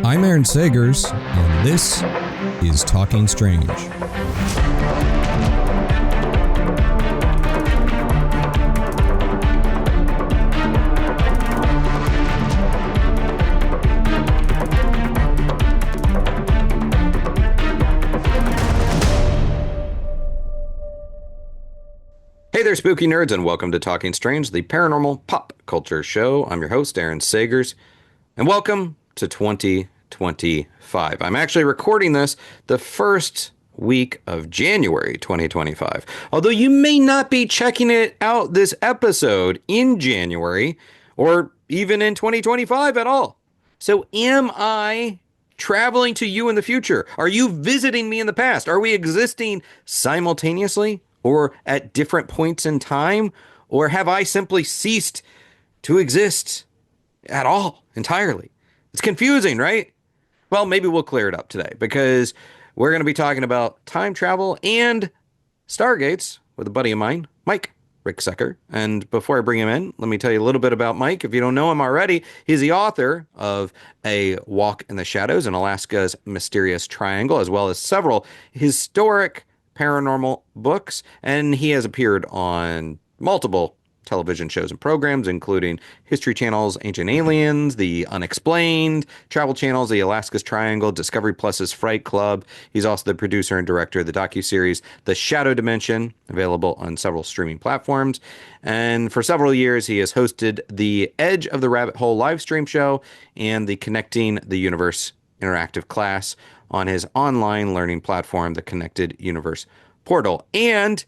I'm Aaron Sagers, and this is Talking Strange. Hey there, spooky nerds, and welcome to Talking Strange, the paranormal pop culture show. I'm your host, Aaron Sagers, and welcome to 2025. I'm actually recording this the first week of January 2025, although you may not be checking it out this episode in January or even in 2025 at all. So am I traveling to you in the future? Are you visiting me in the past? Are we existing simultaneously? Or at different points in time? Or have I simply ceased to exist at all entirely? It's confusing, right? Well, maybe we'll clear it up today because we're going to be talking about time travel and Stargates with a buddy of mine, Mike Ricksecker. And before I bring him in, let me tell you a little bit about Mike. If you don't know him already, he's the author of A Walk in the Shadows and Alaska's Mysterious Triangle, as well as several historic paranormal books, and he has appeared on multiple television shows and programs, including History Channel's Ancient Aliens, the Unexplained, Travel Channel's The Alaska's Triangle, Discovery Plus's Fright Club. He's also the producer and director of the docu-series The Shadow Dimension, available on several streaming platforms. And for several years, he has hosted the Edge of the Rabbit Hole live stream show and the Connecting the Universe interactive class on his online learning platform, the Connected Universe Portal. And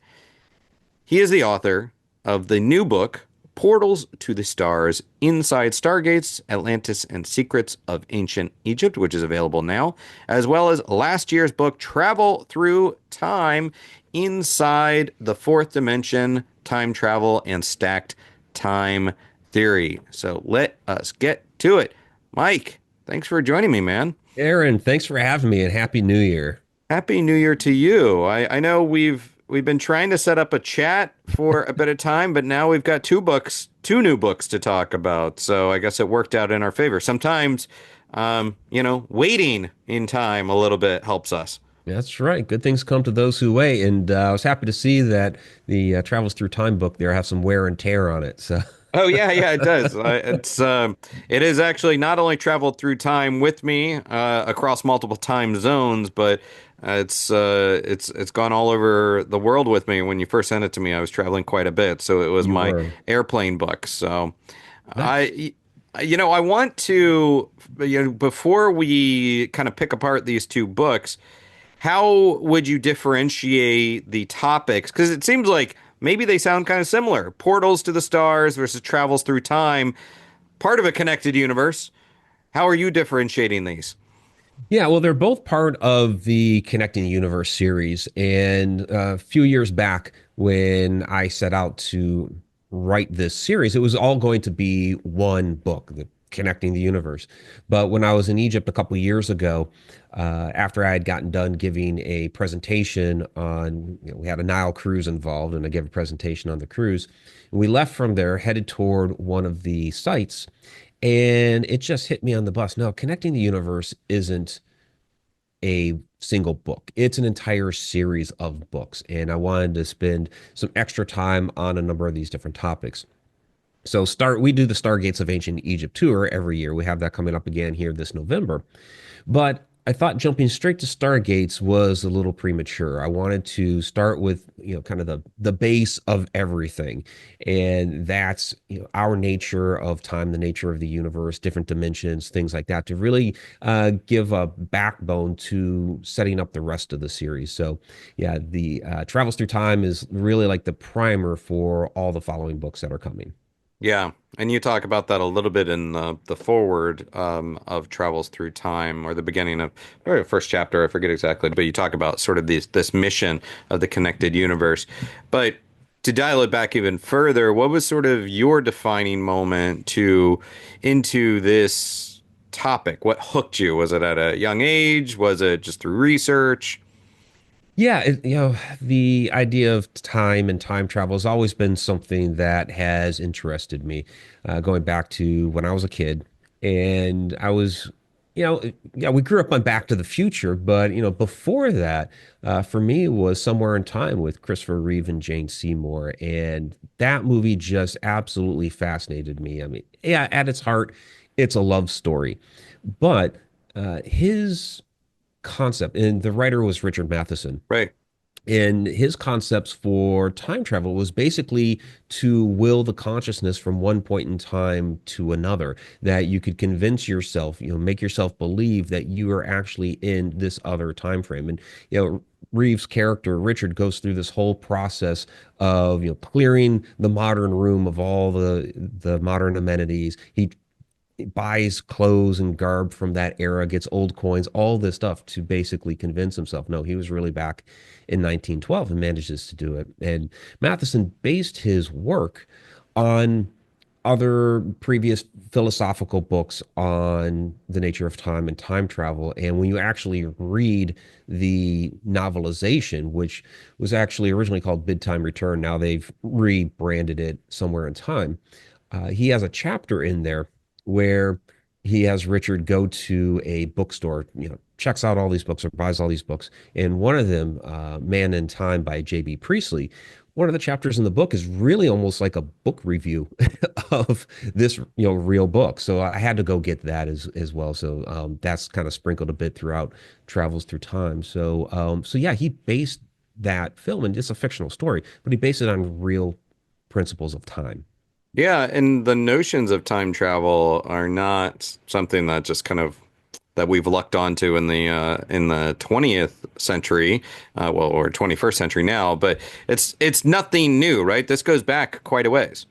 he is the author of the new book, Portals to the Stars, Inside Stargates, Atlantis, and Secrets of Ancient Egypt, which is available now, as well as last year's book, Travel Through Time, Inside the Fourth Dimension, Time Travel, and Stacked Time Theory. So let us get to it. Mike, thanks for joining me, man. Aaron, thanks for having me, and Happy New Year. Happy New Year to you. I know we've been trying to set up a chat for a bit of time, but now we've got two new books to talk about. So I guess it worked out in our favor. Sometimes, waiting in time a little bit helps us. That's right. Good things come to those who wait. And I was happy to see that the Travels Through Time book there has some wear and tear on it. So. Oh yeah, it does. It has actually not only traveled through time with me across multiple time zones, but it's gone all over the world with me. When you first sent it to me, I was traveling quite a bit, so it was my airplane book. So nice. I want to, before we kind of pick apart these two books, how would you differentiate the topics? Because it seems like maybe they sound kind of similar. Portals to the stars versus travels through time, part of a connected universe. How are you differentiating these? Yeah, well, they're both part of the Connecting the Universe series. And a few years back, when I set out to write this series, it was all going to be one book, the Connecting the Universe. But when I was in Egypt a couple of years ago, after I had gotten done giving a presentation on, we had a Nile cruise involved, and I gave a presentation on the cruise. And we left from there, headed toward one of the sites, and it just hit me on the bus. No, Connecting the Universe isn't a single book. It's an entire series of books, and I wanted to spend some extra time on a number of these different topics. So we do the Stargates of Ancient Egypt tour every year. We have that coming up again here this November. But I thought jumping straight to Stargates was a little premature. I wanted to start with, kind of the base of everything. And that's, our nature of time, the nature of the universe, different dimensions, things like that, to really give a backbone to setting up the rest of the series. So yeah, the Travels Through Time is really like the primer for all the following books that are coming. Yeah, and you talk about that a little bit in the foreword of Travels Through Time, or the beginning of or the first chapter, I forget exactly, but you talk about sort of this mission of the connected universe. But to dial it back even further, what was sort of your defining moment into this topic? What hooked you? Was it at a young age? Was it just through research? Yeah, the idea of time and time travel has always been something that has interested me, going back to when I was a kid. And I was, yeah, we grew up on Back to the Future, but, before that, for me, it was Somewhere in Time with Christopher Reeve and Jane Seymour. And that movie just absolutely fascinated me. I mean, yeah, at its heart, it's a love story, but his concept, and the writer was Richard Matheson. Right. And his concepts for time travel was basically to will the consciousness from one point in time to another, that you could convince yourself, make yourself believe that you are actually in this other time frame. And, Reeves' character, Richard, goes through this whole process of, clearing the modern room of all the modern amenities. He buys clothes and garb from that era, gets old coins, all this stuff to basically convince himself, no, he was really back in 1912 and manages to do it. And Matheson based his work on other previous philosophical books on the nature of time and time travel. And when you actually read the novelization, which was actually originally called Bid Time Return, now they've rebranded it Somewhere in Time. He has a chapter in there where he has Richard go to a bookstore, checks out all these books or buys all these books. And one of them, Man in Time by J.B. Priestley, one of the chapters in the book is really almost like a book review of this, real book. So I had to go get that as well. So that's kind of sprinkled a bit throughout Travels Through Time. So yeah, he based that film, and it's a fictional story, but he based it on real principles of time. Yeah, and the notions of time travel are not something that just kind of that we've lucked onto in the 20th century, well, or 21st century now, but it's nothing new, right? This goes back quite a ways.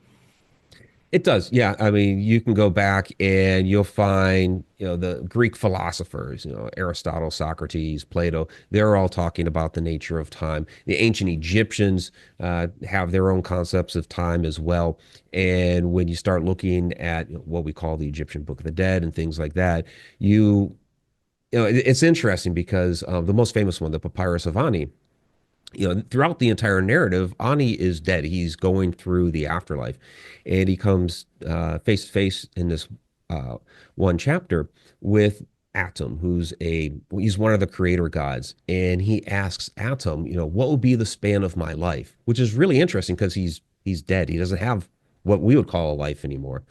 It does. Yeah. I mean, you can go back and you'll find, the Greek philosophers, Aristotle, Socrates, Plato, they're all talking about the nature of time. The ancient Egyptians have their own concepts of time as well. And when you start looking at what we call the Egyptian Book of the Dead and things like that, it's interesting because the most famous one, the Papyrus of Ani, throughout the entire narrative, Ani is dead. He's going through the afterlife, and he comes face to face in this uh, one chapter with Atum, he's one of the creator gods, and he asks Atum, what will be the span of my life? Which is really interesting because he's dead. He doesn't have what we would call a life anymore.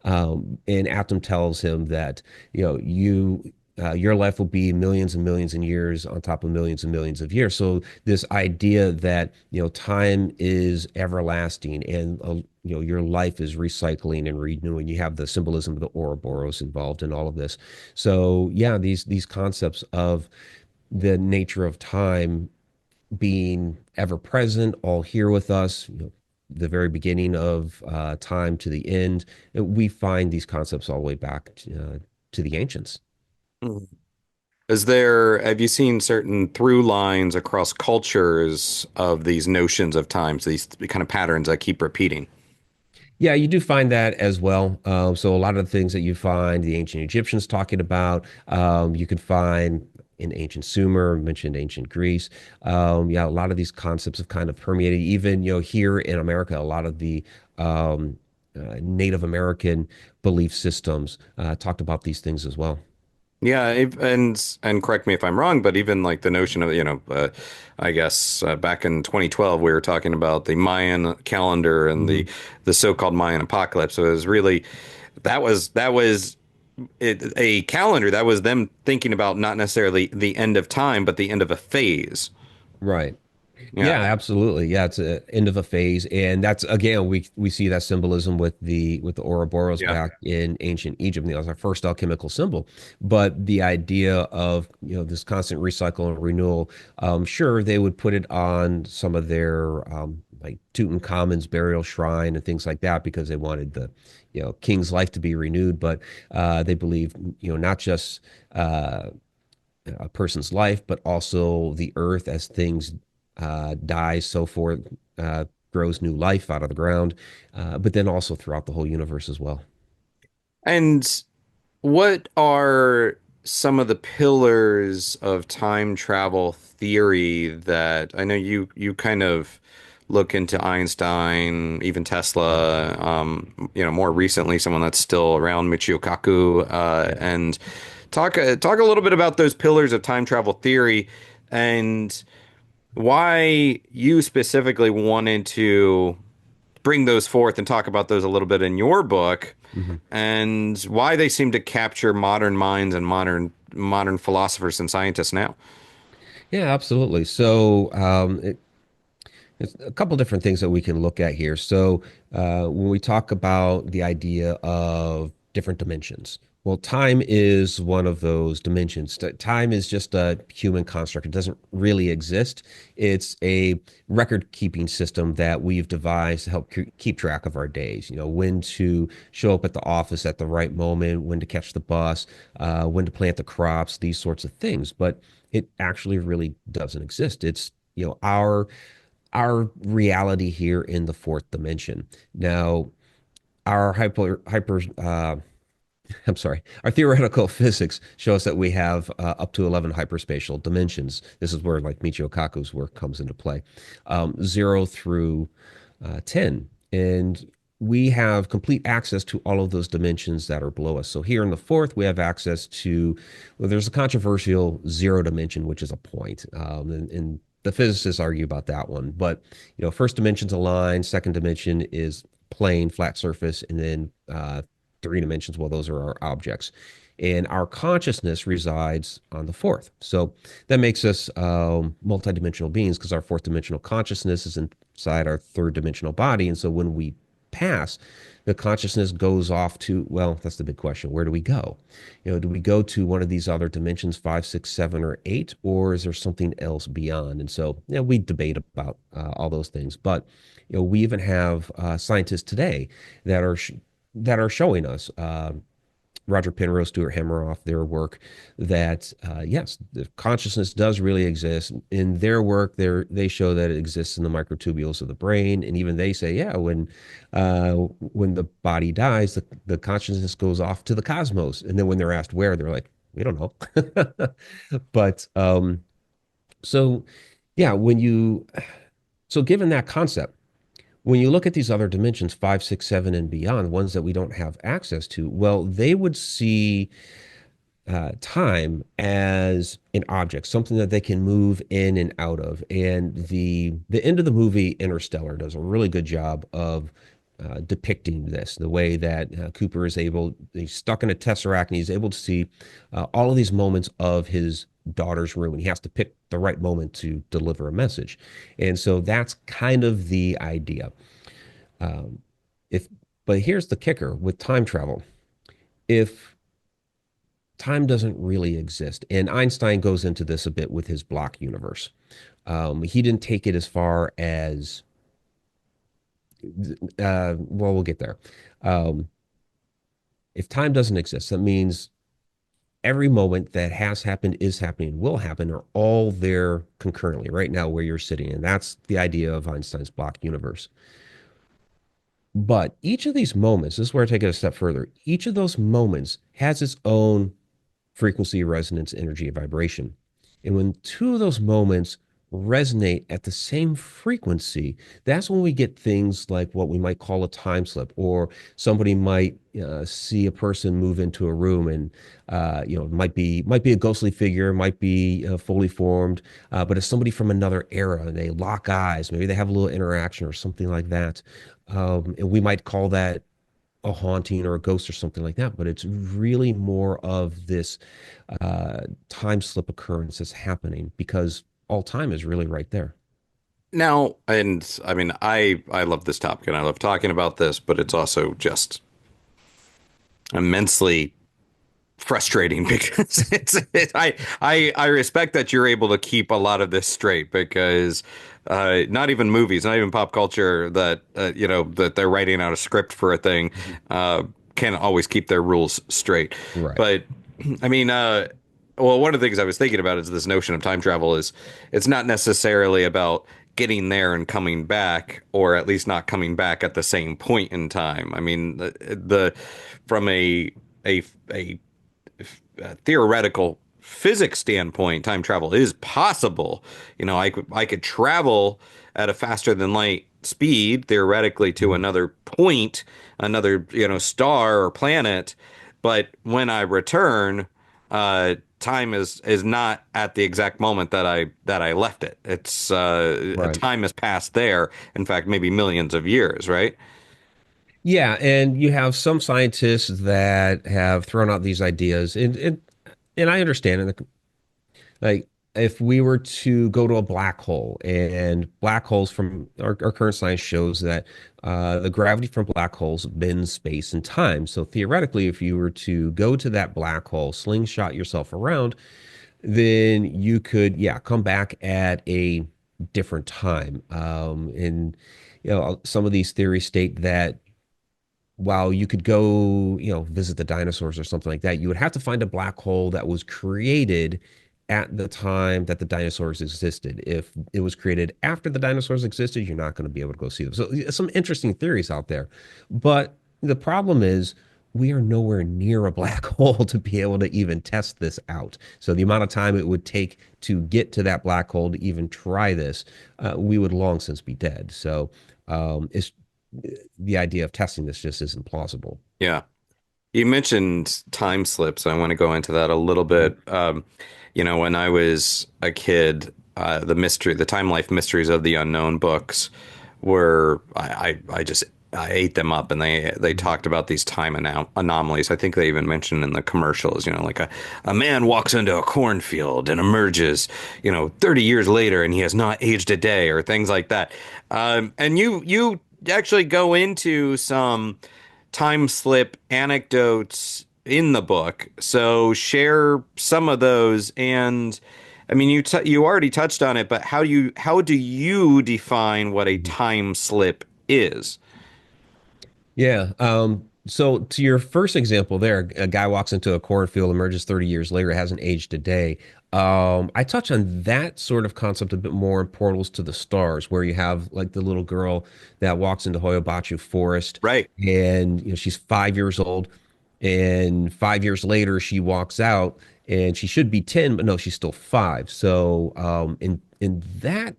And Atom tells him that, your life will be millions and millions of years on top of millions and millions of years. So this idea that, time is everlasting and, your life is recycling and renewing. You have the symbolism of the Ouroboros involved in all of this. So yeah, these concepts of the nature of time being ever present, all here with us, the very beginning of time to the end. We find these concepts all the way back to the ancients. Mhm. Have you seen certain through lines across cultures of these notions of times, these kind of patterns that keep repeating? Yeah, you do find that as well. So a lot of the things that you find the ancient Egyptians talking about, you can find in ancient Sumer, mentioned ancient Greece. Yeah, a lot of these concepts have kind of permeated. Even here in America, a lot of the Native American belief systems talked about these things as well. Yeah, and correct me if I'm wrong, but even like the notion of, I guess back in 2012 we were talking about the Mayan calendar and Mhm. the so-called Mayan apocalypse. So it was really that was a calendar that was them thinking about not necessarily the end of time, but the end of a phase. Right. Yeah, Yeah, absolutely. Yeah, it's a end of a phase, and that's again we see that symbolism with the Ouroboros yeah. back in ancient Egypt. That was our first alchemical symbol. But the idea of this constant recycle and renewal, sure they would put it on some of their like Tutankhamun's burial shrine and things like that because they wanted the king's life to be renewed. But they believe not just uh, a person's life, but also the earth as things die, so forth, grows new life out of the ground, but then also throughout the whole universe as well. And what are some of the pillars of time travel theory that I know you kind of look into Einstein, even Tesla, more recently, someone that's still around, Michio Kaku, Yeah. and talk a little bit about those pillars of time travel theory and why you specifically wanted to bring those forth and talk about those a little bit in your book Mhm. and why they seem to capture modern minds and modern philosophers and scientists now. Yeah, absolutely. So, there's a couple different things that we can look at here. So, when we talk about the idea of different dimensions, well, time is one of those dimensions. Time is just a human construct. It doesn't really exist. It's a record-keeping system that we've devised to help keep track of our days. You know, when to show up at the office at the right moment, when to catch the bus, when to plant the crops, these sorts of things. But it actually really doesn't exist. It's, our reality here in the fourth dimension. Now, our I'm sorry, our theoretical physics shows that we have up to 11 hyperspatial dimensions. This is where like Michio Kaku's work comes into play, 0 through 10. And we have complete access to all of those dimensions that are below us. So here in the fourth, we have access to, well, there's a controversial zero dimension, which is a point. And the physicists argue about that one. But, first dimension's a line, second dimension is plane, flat surface, and then three dimensions, well, those are our objects. And our consciousness resides on the fourth. So that makes us multidimensional beings because our fourth dimensional consciousness is inside our third dimensional body. And so when we pass, the consciousness goes off to, well, that's the big question. Where do we go? Do we go to one of these other dimensions, five, six, seven, or eight, or is there something else beyond? And so, we debate about all those things. But, we even have scientists today that are showing us Roger Penrose, Stuart Hameroff, their work that yes, the consciousness does really exist. In their work, they show that it exists in the microtubules of the brain, and even they say, yeah, when the body dies, the consciousness goes off to the cosmos, and then when they're asked where, they're like, we don't know. But so yeah, given that concept, when you look at these other dimensions, five, six, seven, and beyond, ones that we don't have access to, well, they would see time as an object, something that they can move in and out of. And the end of the movie Interstellar does a really good job of depicting this, the way that Cooper he's stuck in a tesseract and he's able to see all of these moments of his daughter's room, and he has to pick the right moment to deliver a message. And so that's kind of the idea. Um, if, but here's the kicker with time travel. If time doesn't really exist, and Einstein goes into this a bit with his block universe, he didn't take it as far as, well, we'll get there. Um, if time doesn't exist, that means every moment that has happened, is happening, will happen are all there concurrently right now where you're sitting. And that's the idea of Einstein's block universe. But each of these moments, this is where I take it a step further. Each of those moments has its own frequency, resonance, energy, and vibration. And when two of those moments resonate at the same frequency, that's when we get things like what we might call a time slip, or somebody might see a person move into a room, and might be a ghostly figure, might be fully formed, but it's somebody from another era, and they lock eyes. Maybe they have a little interaction or something like that. And we might call that a haunting or a ghost or something like that, but it's really more of this time slip occurrence that's happening because all time is really right there. Now, and I mean, I love this topic and I love talking about this, but it's also just immensely frustrating because I respect that you're able to keep a lot of this straight because not even movies, not even pop culture that that they're writing out a script for a thing Mhm. can always keep their rules straight. Right. But I mean, well, one of the things I was thinking about is this notion of time travel is it's not necessarily about getting there and coming back, or at least not coming back at the same point in time. I mean, the from a theoretical physics standpoint, time travel is possible. I could travel at a faster than light speed theoretically to Mhm. another point, another, star or planet, but when I return, time is not at the exact moment that I left it. It's a Right. time has passed there. In fact, maybe millions of years, right? Yeah, and you have some scientists that have thrown out these ideas, and I understand, and like if we were to go to a black hole, and black holes from our current science shows that the gravity from black holes bends space and time. So theoretically, if you were to go to that black hole, slingshot yourself around, then you could, yeah, come back at a different time. And some of these theories state that while you could go, visit the dinosaurs or something like that, you would have to find a black hole that was created at the time that the dinosaurs existed. If it was created after the dinosaurs existed, you're not going to be able to go see them. So some interesting theories out there. But the problem is we are nowhere near a black hole to be able to even test this out. So the amount of time it would take to get to that black hole to even try this, we would long since be dead. So it's the idea of testing this just isn't plausible. Yeah. You mentioned time slips. I want to go into that a little Mhm. bit. When I was a kid, the Time Life Mysteries of the Unknown books were, I ate them up, and they Mhm. talked about these time anomalies. I think they even mentioned in the commercials, like a man walks into a cornfield and emerges, 30 years later, and he has not aged a day, or things like that. And you actually go into some time slip anecdotes in the book. So share some of those. And I mean, you already touched on it, but how do you define what a Mhm. time slip is? Yeah. So to your first example there, a guy walks into a cornfield, emerges 30 years later, hasn't aged a day. I touch on that sort of concept a bit more in Portals to the Stars, where you have like the little girl that walks into Hoyobachi Forest, Right. and she's 5 years old, and 5 years later she walks out, and she should be 10, but no, she's still five. So in that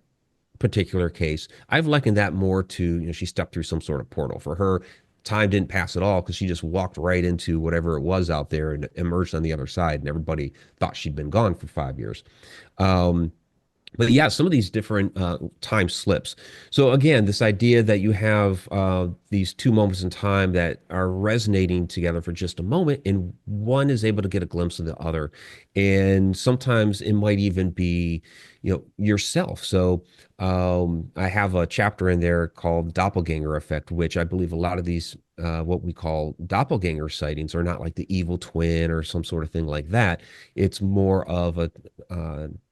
particular case, I've likened that more to, she stepped through some sort of portal. For her, time didn't pass at all because she just walked right into whatever it was out there and emerged on the other side, and everybody thought she'd been gone for 5 years. Um, but yeah, some of these different time slips. So again, this idea that you have these two moments in time that are resonating together for just a moment, and one is able to get a glimpse of the other, and sometimes it might even be, yourself. So I have a chapter in there called Doppelganger Effect, which I believe a lot of these what we call doppelganger sightings are not like the evil twin or some sort of thing like that. It's more of a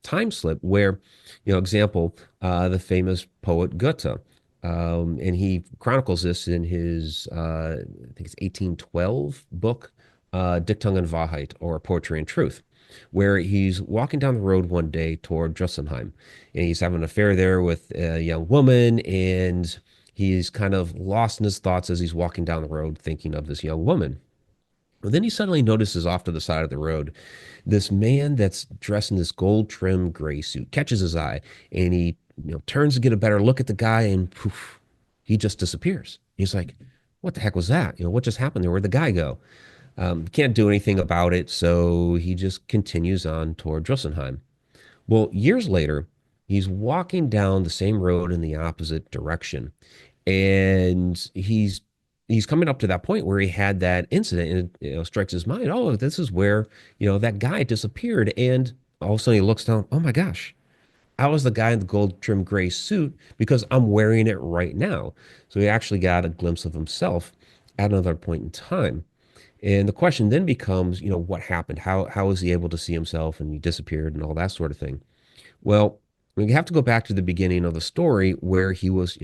time slip where, example, the famous poet Goethe. And he chronicles this in his, I think it's 1812 book, Dichtung und Wahrheit, or Poetry and Truth, where he's walking down the road one day toward Dressenheim, and he's having an affair there with a young woman, and he's kind of lost in his thoughts as he's walking down the road thinking of this young woman. But then he suddenly notices off to the side of the road this man that's dressed in this gold trim gray suit catches his eye, and he turns to get a better look at the guy, and poof, he just disappears. He's like, what the heck was that? What just happened there? Where'd the guy go? Can't do anything about it, so he just continues on toward Drossenheim. Well, years later, he's walking down the same road in the opposite direction, and he's coming up to that point where he had that incident, and it strikes his mind. Oh, this is where that guy disappeared, and all of a sudden he looks down. Oh my gosh, I was the guy in the gold trim gray suit because I'm wearing it right now. So he actually got a glimpse of himself at another point in time. And the question then becomes, what happened? How was he able to see himself and he disappeared and all that sort of thing? Well, we have to go back to the beginning of the story where he was,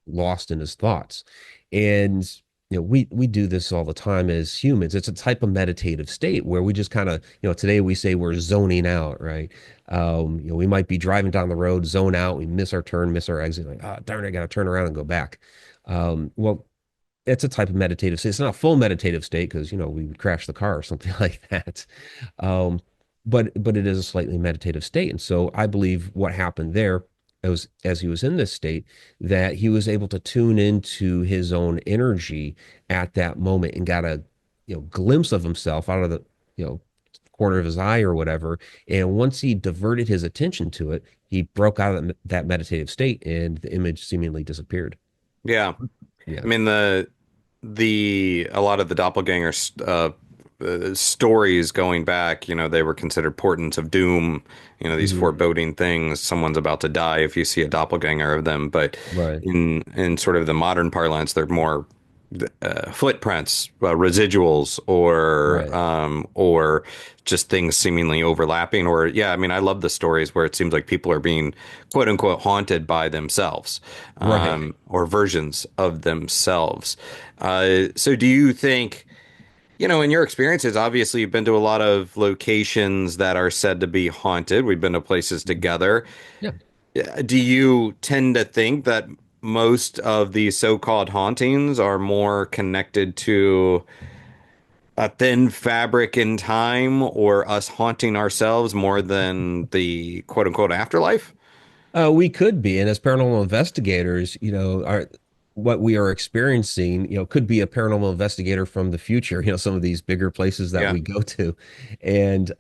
lost in his thoughts. And we do this all the time as humans. It's a type of meditative state where we just kind of, today we say we're zoning out, right? We might be driving down the road, zone out, we miss our turn, miss our exit, like, ah, darn, I got to turn around and go back. Well, it's a type of meditative state. It's not a full meditative state because, we would crash the car or something like that. Um, but it is a slightly meditative state. And so I believe what happened there as he was in this state, that he was able to tune into his own energy at that moment and got a, glimpse of himself out of the, you know, corner of his eye or whatever. And once he diverted his attention to it, he broke out of that meditative state and the image seemingly disappeared. Yeah. I Yeah. mean the a lot of the doppelganger stories going back, they were considered portents of doom, these Hmm. foreboding things. Someone's about to die if you see a doppelganger of them. But Right. in sort of the modern parlance, they're more footprints, residuals, Right. or just things seemingly overlapping. Or yeah, I mean, I love the stories where it seems like people are being quote unquote haunted by themselves, Right. or versions of themselves. So do you think? In your experiences, obviously you've been to a lot of locations that are said to be haunted. We've been to places together. Yeah. Do you tend to think that most of these so-called hauntings are more connected to a thin fabric in time or us haunting ourselves more than the quote unquote afterlife? We could be, and as paranormal investigators, our what we are experiencing, could be a paranormal investigator from the future. Some of these bigger places that Yeah. we go to, and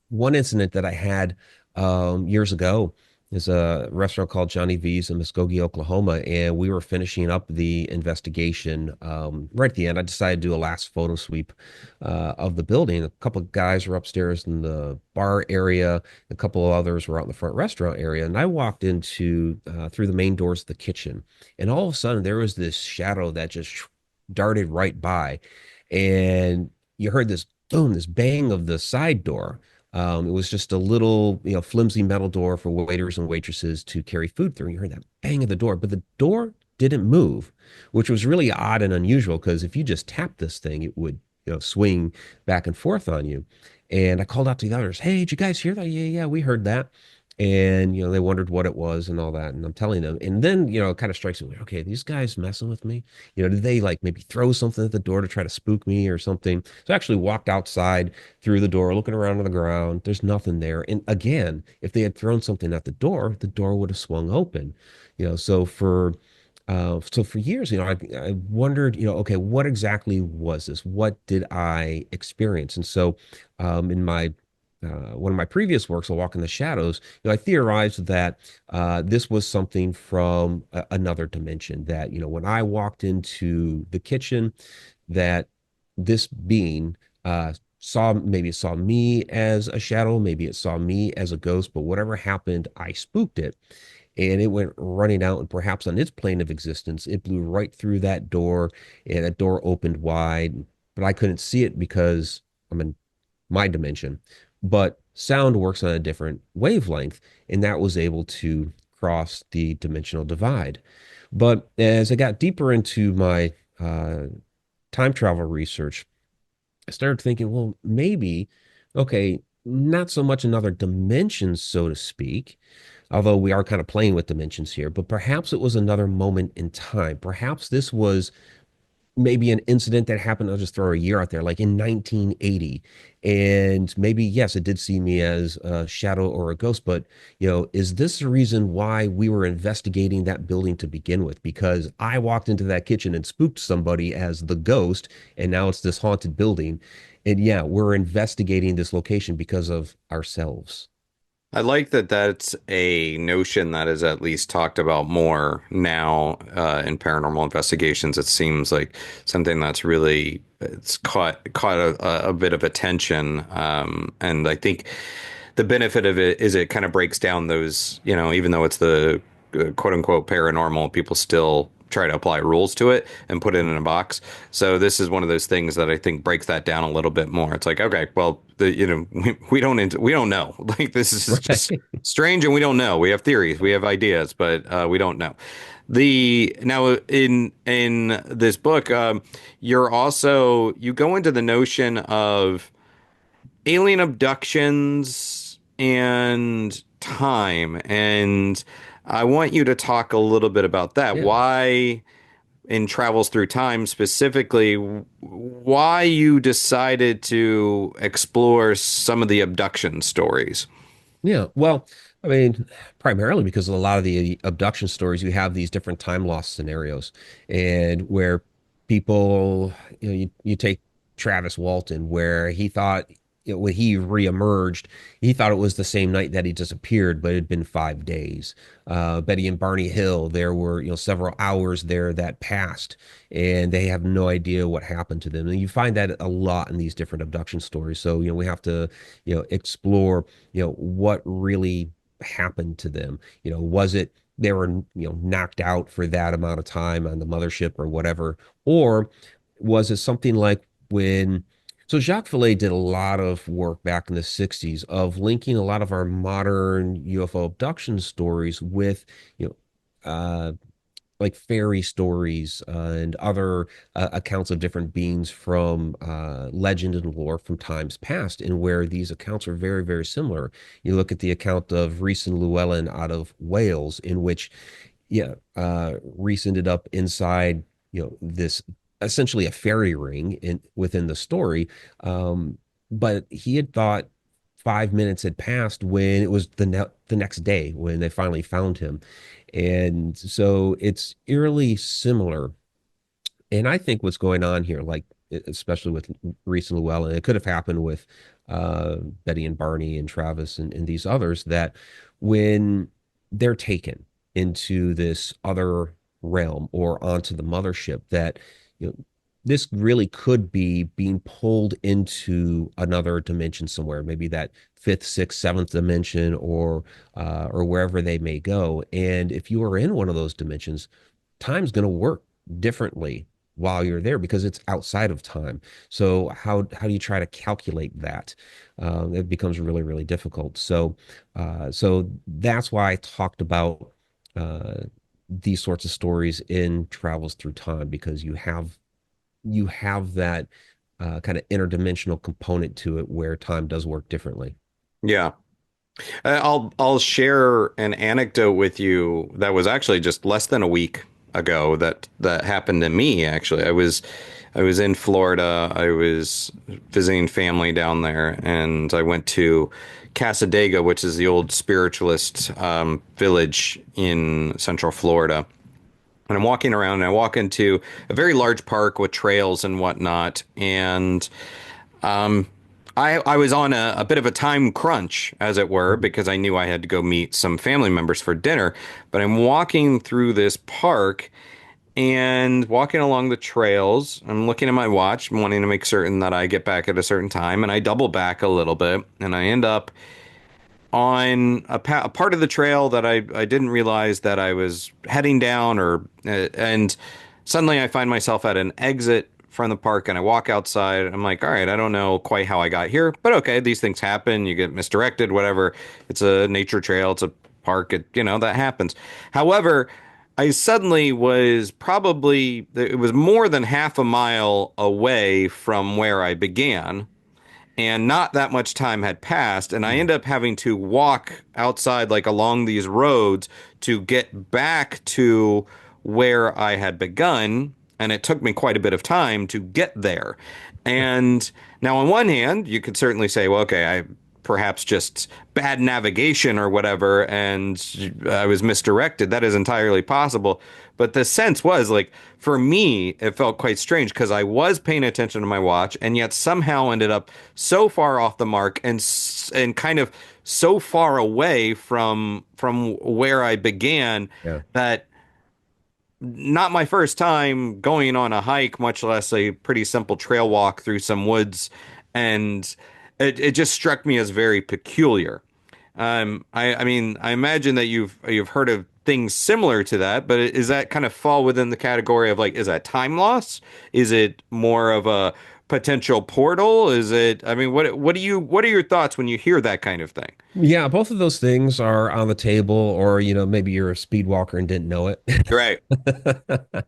one incident that I had years ago is a restaurant called Johnny V's in Muskogee, Oklahoma, and we were finishing up the investigation. Right at the end, I decided to do a last photo sweep of the building. A couple of guys were upstairs in the bar area, a couple of others were out in the front restaurant area, and I walked into through the main doors of the kitchen, and all of a sudden there was this shadow that just darted right by, and you heard this boom, this bang of the side door. It was just a little, flimsy metal door for waiters and waitresses to carry food through. And you heard that bang of the door, but the door didn't move, which was really odd and unusual because if you just tapped this thing, it would, swing back and forth on you. And I called out to the others, "Hey, did you guys hear that?" "Yeah, yeah, we heard that." And, they wondered what it was and all that. And I'm telling them. And then, it kind of strikes me, like, okay, these guys messing with me. Did they like maybe throw something at the door to try to spook me or something? So I actually walked outside through the door, looking around on the ground. There's nothing there. And again, if they had thrown something at the door would have swung open. So for years, I wondered, okay, what exactly was this? What did I experience? And so, in my one of my previous works, A Walk in the Shadows, I theorized that this was something from another dimension. That when I walked into the kitchen, that this being maybe it saw me as a shadow, maybe it saw me as a ghost, but whatever happened, I spooked it, and it went running out, and perhaps on its plane of existence, it blew right through that door, and that door opened wide, but I couldn't see it because I'm in my dimension. But sound works on a different wavelength, and that was able to cross the dimensional divide. But as I got deeper into my time travel research, I started thinking, well, maybe, okay, not so much another dimension, so to speak, although we are kind of playing with dimensions here, but perhaps it was another moment in time. Perhaps this was maybe an incident that happened. I'll just throw a year out there, like in 1980. And maybe, yes, it did see me as a shadow or a ghost, but, is this the reason why we were investigating that building to begin with? Because I walked into that kitchen and spooked somebody as the ghost, and now it's this haunted building. And yeah, we're investigating this location because of ourselves. I like that that's a notion that is at least talked about more now in paranormal investigations. It seems like something that's really it's caught a bit of attention, and I think the benefit of it is it kind of breaks down those, even though it's the quote unquote paranormal, people still try to apply rules to it and put it in a box. So this is one of those things that I think breaks that down a little bit more. It's like, okay, well, we don't know. Like this is just Right. strange, and we don't know. We have theories, we have ideas, but we don't know. The now in this book, you go into the notion of alien abductions and time. And I want you to talk a little bit about that. Yeah. in Travels Through Time specifically, why you decided to explore some of the abduction stories. Yeah. Well, I mean, primarily because a lot of the abduction stories, you have these different time loss scenarios, and where people, you take Travis Walton, where he thought, when he reemerged, he thought it was the same night that he disappeared, but it had been 5 days. Betty and Barney Hill, there were, several hours there that passed, and they have no idea what happened to them. And you find that a lot in these different abduction stories. So, we have to, explore what really happened to them. Was it they were, knocked out for that amount of time on the mothership or whatever? Or was it something like when, so Jacques Vallée did a lot of work back in the 60s of linking a lot of our modern UFO abduction stories with, you know, like fairy stories and other accounts of different beings from legend and lore from times past, and where these accounts are very, very similar. You look at the account of Rhys and Llewellyn out of Wales, in which, yeah, Rhys ended up inside, this essentially a fairy ring within the story, but he had thought 5 minutes had passed when it was the next day when they finally found him. And so it's eerily similar. And I think what's going on here, like especially with Reese and Llewellyn, it could have happened with Betty and Barney and Travis and these others, that when they're taken into this other realm or onto the mothership, that this really could be being pulled into another dimension somewhere, maybe that fifth, sixth, seventh dimension, or wherever they may go. And if you are in one of those dimensions, time's going to work differently while you're there because it's outside of time. So how do you try to calculate that? It becomes really, really difficult. So that's why I talked about these sorts of stories in Travels Through Time, because you have that kind of interdimensional component to it where time does work differently. Yeah. I'll share an anecdote with you that was actually just less than a week ago that happened to me actually. I was in Florida. I was visiting family down there, and I went to Casadega, which is the old spiritualist village in Central Florida. And I'm walking around, and I walk into a very large park with trails and whatnot. And I was on a bit of a time crunch, as it were, because I knew I had to go meet some family members for dinner. But I'm walking through this park and walking along the trails. I'm looking at my watch, wanting to make certain that I get back at a certain time. And I double back a little bit, and I end up on a part of the trail that I didn't realize that I was heading down, and suddenly I find myself at an exit from the park, and I walk outside. I'm like, all right, I don't know quite how I got here, but okay, these things happen. You get misdirected, whatever. It's a nature trail. It's a park. That happens. However, I suddenly it was more than half a mile away from where I began, and not that much time had passed, and I end up having to walk outside, like along these roads, to get back to where I had begun, and it took me quite a bit of time to get there. And now on one hand, you could certainly say, well, okay, I perhaps just bad navigation or whatever, and I was misdirected. That is entirely possible. But the sense was like, for me, it felt quite strange because I was paying attention to my watch, and yet somehow ended up so far off the mark, and kind of so far away from where I began, Yeah. that not my first time going on a hike, much less a pretty simple trail walk through some woods, and it just struck me as very peculiar. I mean, I imagine that you've heard of things similar to that, but is that kind of fall within the category of, like, is that time loss? Is it more of a potential portal? Is it? I mean, what are your thoughts when you hear that kind of thing? Yeah, both of those things are on the table, or maybe you're a speed walker and didn't know it. Right.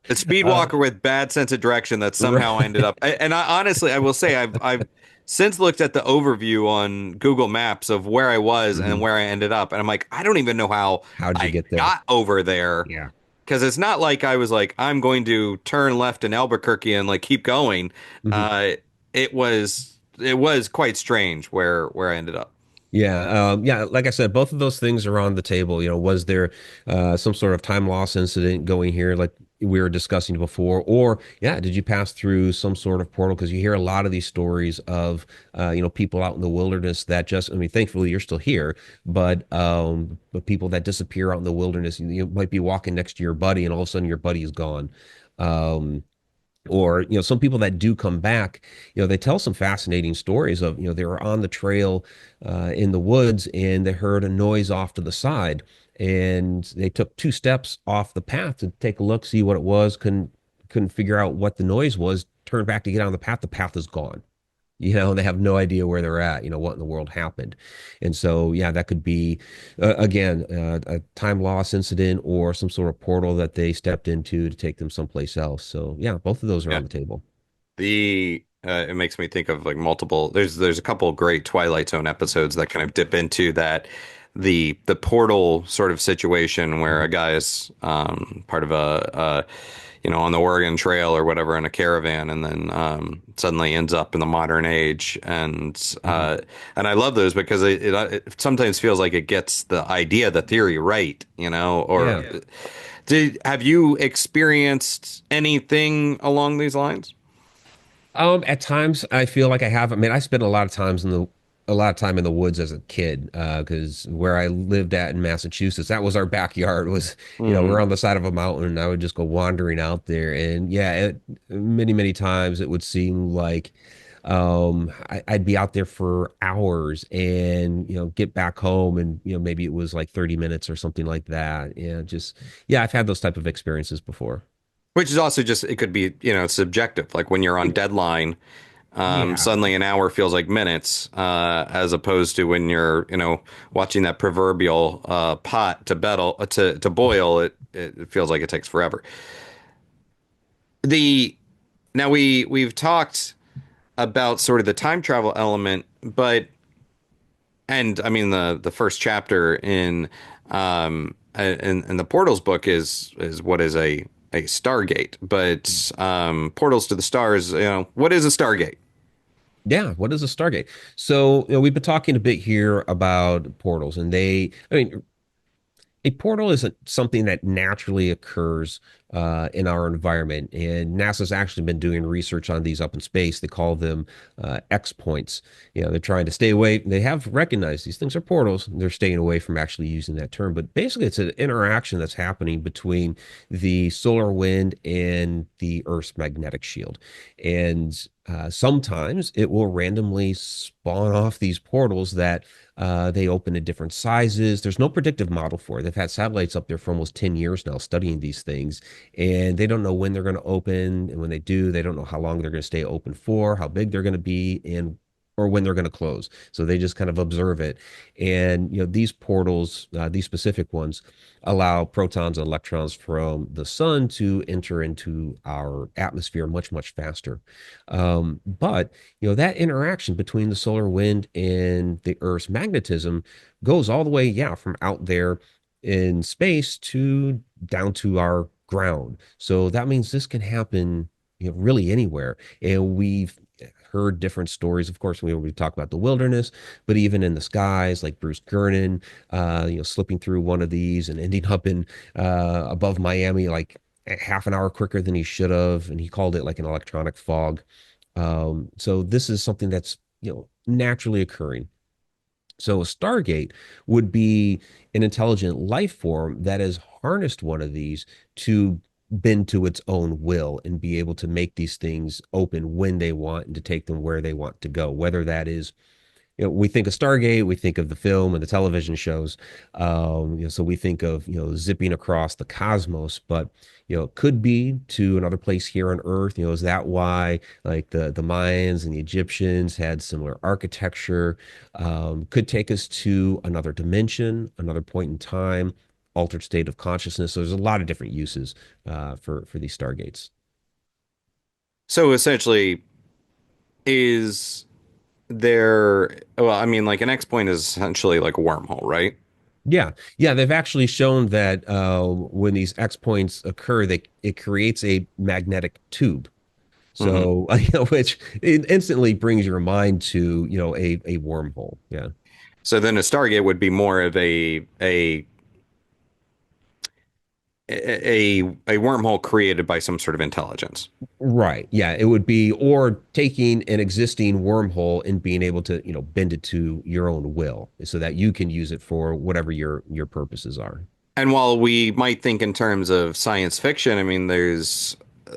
A speed Uh, walker with bad sense of direction that somehow right. ended up. And honestly, I will say I've since looked at the overview on Google Maps of where I was and Mhm. where I ended up, and I'm like, I don't even know how How did you I get there? got over there. Yeah. because it's not like I was like, I'm going to turn left in Albuquerque and like keep going. Mhm. Uh, it was quite strange where I ended up. Yeah, yeah. Like I said, both of those things are on the table. Was there some sort of time loss incident going here, like we were discussing before, or yeah, did you pass through some sort of portal? Because you hear a lot of these stories of people out in the wilderness that just, I mean, thankfully you're still here, but people that disappear out in the wilderness. You might be walking next to your buddy, and all of a sudden your buddy is gone. Um, or some people that do come back, they tell some fascinating stories of they were on the trail in the woods, and they heard a noise off to the side, and they took two steps off the path to take a look, see what it was. Couldn't figure out what the noise was. Turned back to get on the path is gone. They have no idea where they're at, what in the world happened. And so, yeah, that could be, again, a time loss incident or some sort of portal that they stepped into to take them someplace else. So, yeah, both of those are Yeah. on the table. The It makes me think of like multiple. There's a couple great Twilight Zone episodes that kind of dip into that the portal sort of situation where a guy is part of on the Oregon Trail or whatever in a caravan, and then suddenly ends up in the modern age. Mhm. And I love those because it sometimes feels like it gets the theory right, or Yeah. have you experienced anything along these lines? At times I feel like I have. I mean, I spent a lot of time in the woods as a kid, because where I lived at in Massachusetts, that was our backyard. Was we Hmm. are on the side of a mountain, and I would just go wandering out there, and yeah, many times it would seem like I'd be out there for hours, and get back home, and maybe it was like 30 minutes or something like that. Yeah, just yeah, I've had those type of experiences before. Which is also just, it could be, subjective. Like when you're on deadline, Yeah. suddenly an hour feels like minutes, as opposed to when you're, watching that proverbial pot to boil, it feels like it takes forever. The Now we've talked about sort of the time travel element, but and I mean the first chapter in the Portals book is what is a Stargate, but Portals to the Stars, what is a Stargate? Yeah, what is a Stargate? So, we've been talking a bit here about portals, and I mean, a portal isn't something that naturally occurs in our environment. And NASA's actually been doing research on these up in space. They call them X points. They're trying to stay away. They have recognized these things are portals. They're staying away from actually using that term. But basically, it's an interaction that's happening between the solar wind and the Earth's magnetic shield. And sometimes it will randomly spawn off these portals that they open in different sizes. There's no predictive model for it. They've had satellites up there for almost 10 years now studying these things, and they don't know when they're going to open. And when they do, they don't know how long they're going to stay open for, how big they're going to be, and or when they're going to close. So they just kind of observe it. And these portals, these specific ones, allow protons and electrons from the sun to enter into our atmosphere much faster. But that interaction between the solar wind and the Earth's magnetism goes all the way, yeah, from out there in space to down to our ground. So that means this can happen, really anywhere. And we've heard different stories. Of course, we talk about the wilderness, but even in the skies, like Bruce Gernon, slipping through one of these and ending up in above Miami, like half an hour quicker than he should have, and he called it like an electronic fog. So this is something that's naturally occurring. So a Stargate would be an intelligent life form that has harnessed one of these to bend to its own will and be able to make these things open when they want and to take them where they want to go, whether that is we think of Stargate, we think of the film and the television shows. So we think of, zipping across the cosmos, but, it could be to another place here on Earth. Is that why like the Mayans and the Egyptians had similar architecture? Could take us to another dimension, another point in time, altered state of consciousness. So there's a lot of different uses for these Stargates. So essentially, is there? Well, I mean, like an X point is essentially like a wormhole, right? Yeah, yeah, they've actually shown that when these X points occur, they it creates a magnetic tube. Hmm. So, which it instantly brings your mind to, a wormhole. Yeah. So then a Stargate would be more of a wormhole created by some sort of intelligence. Right. Yeah, it would be or taking an existing wormhole and being able to, bend it to your own will so that you can use it for whatever your purposes are. And while we might think in terms of science fiction, I mean, there's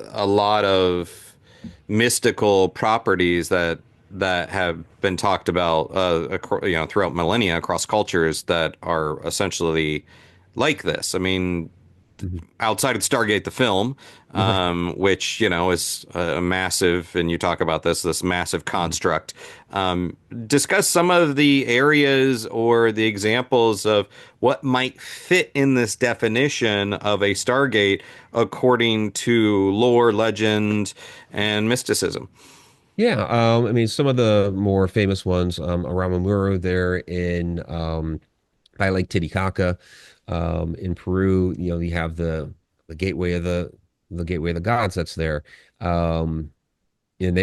a lot of mystical properties that have been talked about, throughout millennia across cultures that are essentially like this. I mean, Mhm. outside of Stargate the film, Right. which is a massive, and you talk about this massive Mhm. construct. Discuss some of the areas or the examples of what might fit in this definition of a Stargate according to lore, legend, and mysticism. Yeah, I mean, some of the more famous ones around Mamuro there in by Lake Titicaca, in Peru. You have the gateway of the gateway of the gods that's there. Um, and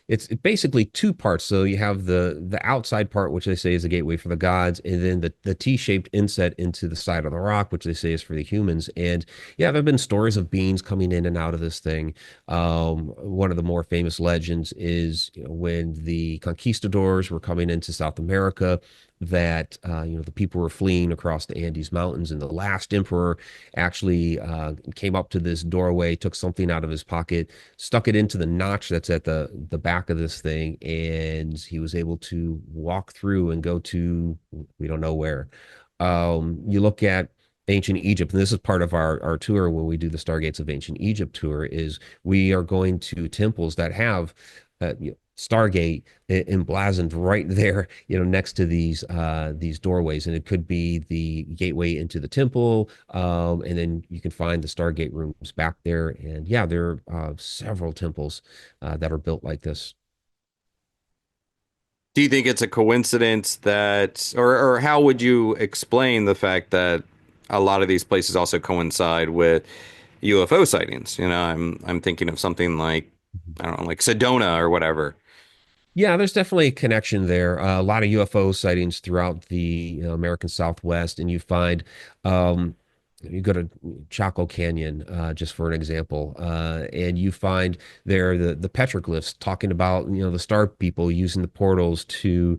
it's basically two parts. So you have the outside part, which they say is the gateway for the gods, and then the T-shaped inset into the side of the rock, which they say is for the humans. And yeah, there have been stories of beings coming in and out of this thing. One of the more famous legends is, when the conquistadors were coming into South America, that the people were fleeing across the Andes Mountains, and the last emperor actually came up to this doorway, took something out of his pocket, stuck it into the notch that's at the back of this thing, and he was able to walk through and go to we don't know where. You look at ancient Egypt, and this is part of our tour when we do the Stargates of Ancient Egypt tour, is we are going to temples that have Stargate emblazoned right there, next to these doorways, and it could be the gateway into the temple, and then you can find the Stargate rooms back there, and yeah, there are several temples that are built like this. Do you think it's a coincidence that, or how would you explain the fact that a lot of these places also coincide with UFO sightings? I'm thinking of something like, I don't know, like Sedona or whatever. Yeah, there's definitely a connection there. A lot of UFO sightings throughout the American Southwest, and you find you go to Chaco Canyon, just for an example, and you find there the petroglyphs talking about the star people using the portals to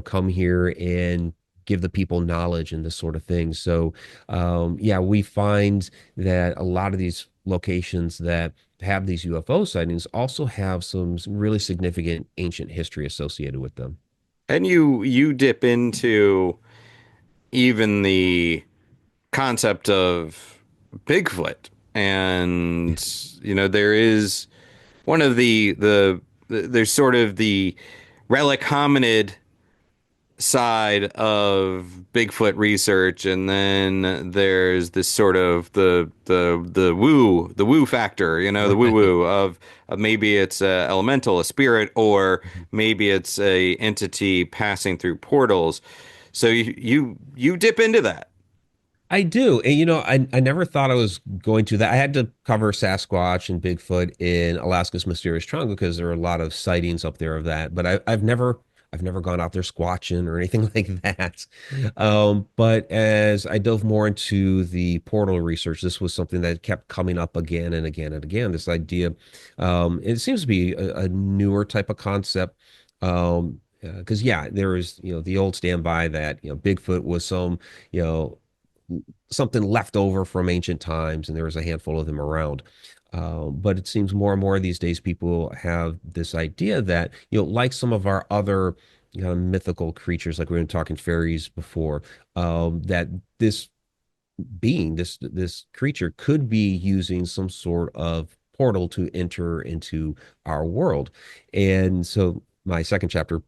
come here and give the people knowledge and this sort of thing. So yeah, we find that a lot of these locations that have these UFO sightings also have some really significant ancient history associated with them. And you dip into even the concept of Bigfoot, and there is one of there's sort of the relic hominid side of Bigfoot research, and then there's this sort of the woo factor, the woo Right. woo of maybe it's a elemental, a spirit, or maybe it's a entity passing through portals. So you dip into that. I do. And I never thought I was going to that. I had to cover Sasquatch and Bigfoot in Alaska's Mysterious Triangle because there are a lot of sightings up there of that. But I've never gone out there squatching or anything like that. But as I dove more into the portal research, this was something that kept coming up again and again and again. This idea, it seems to be a newer type of concept. Because yeah, there is the old standby that Bigfoot was some you know something left over from ancient times, and there was a handful of them around. But it seems more and more these days people have this idea that, like some of our other mythical creatures, like we were talking fairies before, that this being, this creature could be using some sort of portal to enter into our world. And so my second chapter,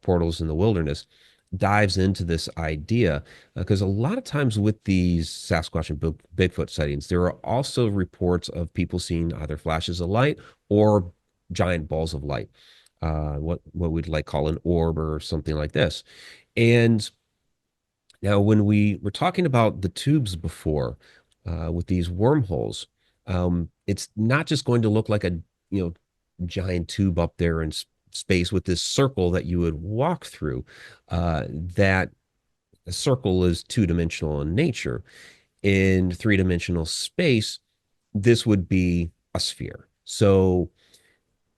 Portals in the Wilderness, dives into this idea because a lot of times with these Sasquatch and Bigfoot sightings, there are also reports of people seeing either flashes of light or giant balls of light, what we'd like call an orb or something like this. And Now, when we were talking about the tubes before, with these wormholes, it's not just going to look like a, you know, giant tube up there in space with this circle that you would walk through. That circle is two-dimensional in nature. In three-dimensional space, this would be a sphere. So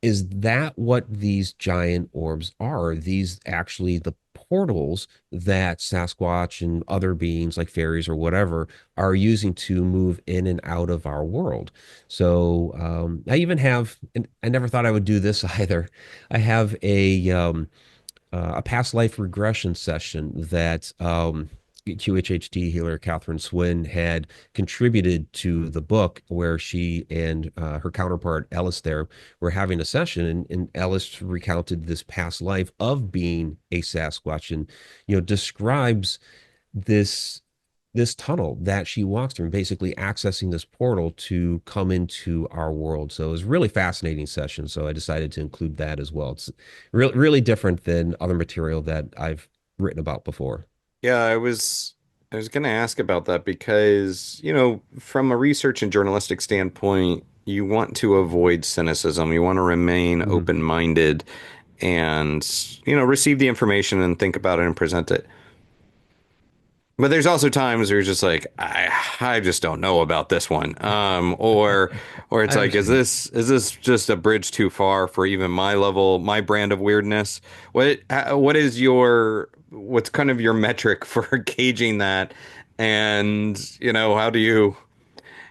is that what these giant orbs are? Are these actually the portals that Sasquatch and other beings like fairies or whatever are using to move in and out of our world? So I even have, and I never thought I would do this either. I have a past life regression session that QHHT healer Catherine Swin had contributed to the book, where she and her counterpart Ellis there were having a session, and Ellis recounted this past life of being a Sasquatch, and describes this this tunnel that she walks through, and basically accessing this portal to come into our world. So it was a really fascinating session. So I decided to include that as well. It's really different than other material that I've written about before. Yeah, I was going to ask about that because, from a research and journalistic standpoint, you want to avoid cynicism. You want to remain Mhm. open-minded and, receive the information and think about it and present it. But there's also times where you're just like, I just don't know about this one. Or it's I like, is understand. this just a bridge too far for even my level, my brand of weirdness? What's kind of your metric for gauging that? And, how do you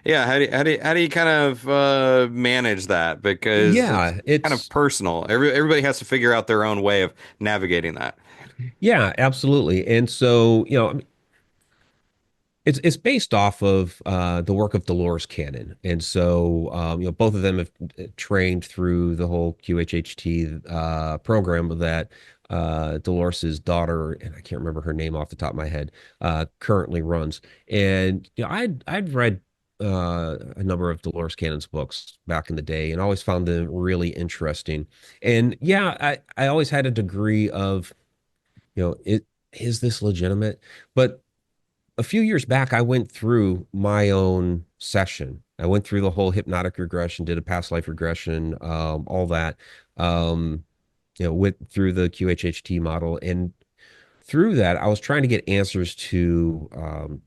kind of manage that? Because it's Yeah, kind of it's personal. Everybody has to figure out their own way of navigating that. yeah, absolutely. And so, it's based off of the work of Dolores Cannon, and so both of them have trained through the whole QHHT program that Dolores's daughter, and I can't remember her name off the top of my head, currently runs. And I'd read a number of Dolores Cannon's books back in the day, and always found them really interesting. And yeah, I always had a degree of it is this legitimate, but a few years back, I went through my own session. I went through the whole hypnotic regression, did a past life regression, all that. Um, went through the QHHT model, and through that, I was trying to get answers to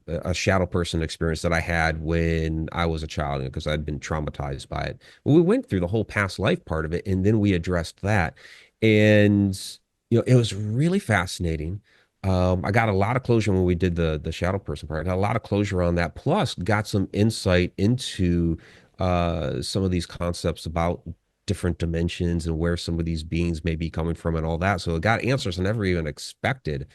a shadow person experience that I had when I was a child, because I'd been traumatized by it. Well, we went through the whole past life part of it, and then we addressed that, and it was really fascinating. I got a lot of closure when we did the shadow person part. I got a lot of closure on that, plus got some insight into some of these concepts about different dimensions and where some of these beings may be coming from and all that. So it got answers I never even expected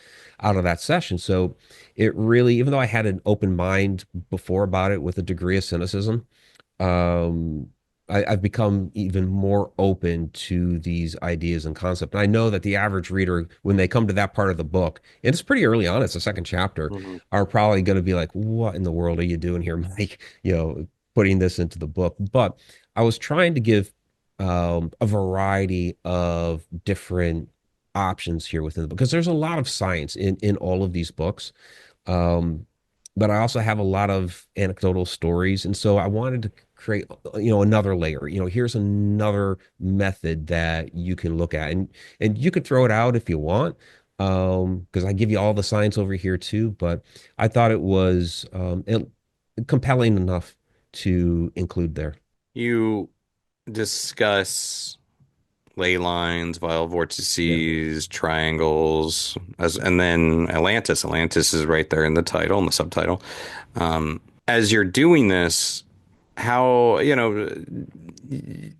out of that session. So it really, even though I had an open mind before about it with a degree of cynicism, um, I've become even more open to these ideas and concepts. And I know that the average reader, when they come to that part of the book, and it's pretty early on, it's the second chapter, Mhm. are probably going to be like, "What in the world are you doing here, Mike?" Putting this into the book. But I was trying to give a variety of different options here within the book, because there's a lot of science in all of these books. Um, but I also have a lot of anecdotal stories, and so I wanted to create, another layer. Here's another method that you can look at, and you could throw it out if you want, because I give you all the science over here too. But I thought it was compelling enough to include there. You discuss ley lines, vial Yeah. vortices, triangles, and then Atlantis. Atlantis is right there in the title and the subtitle. As you're doing this, how,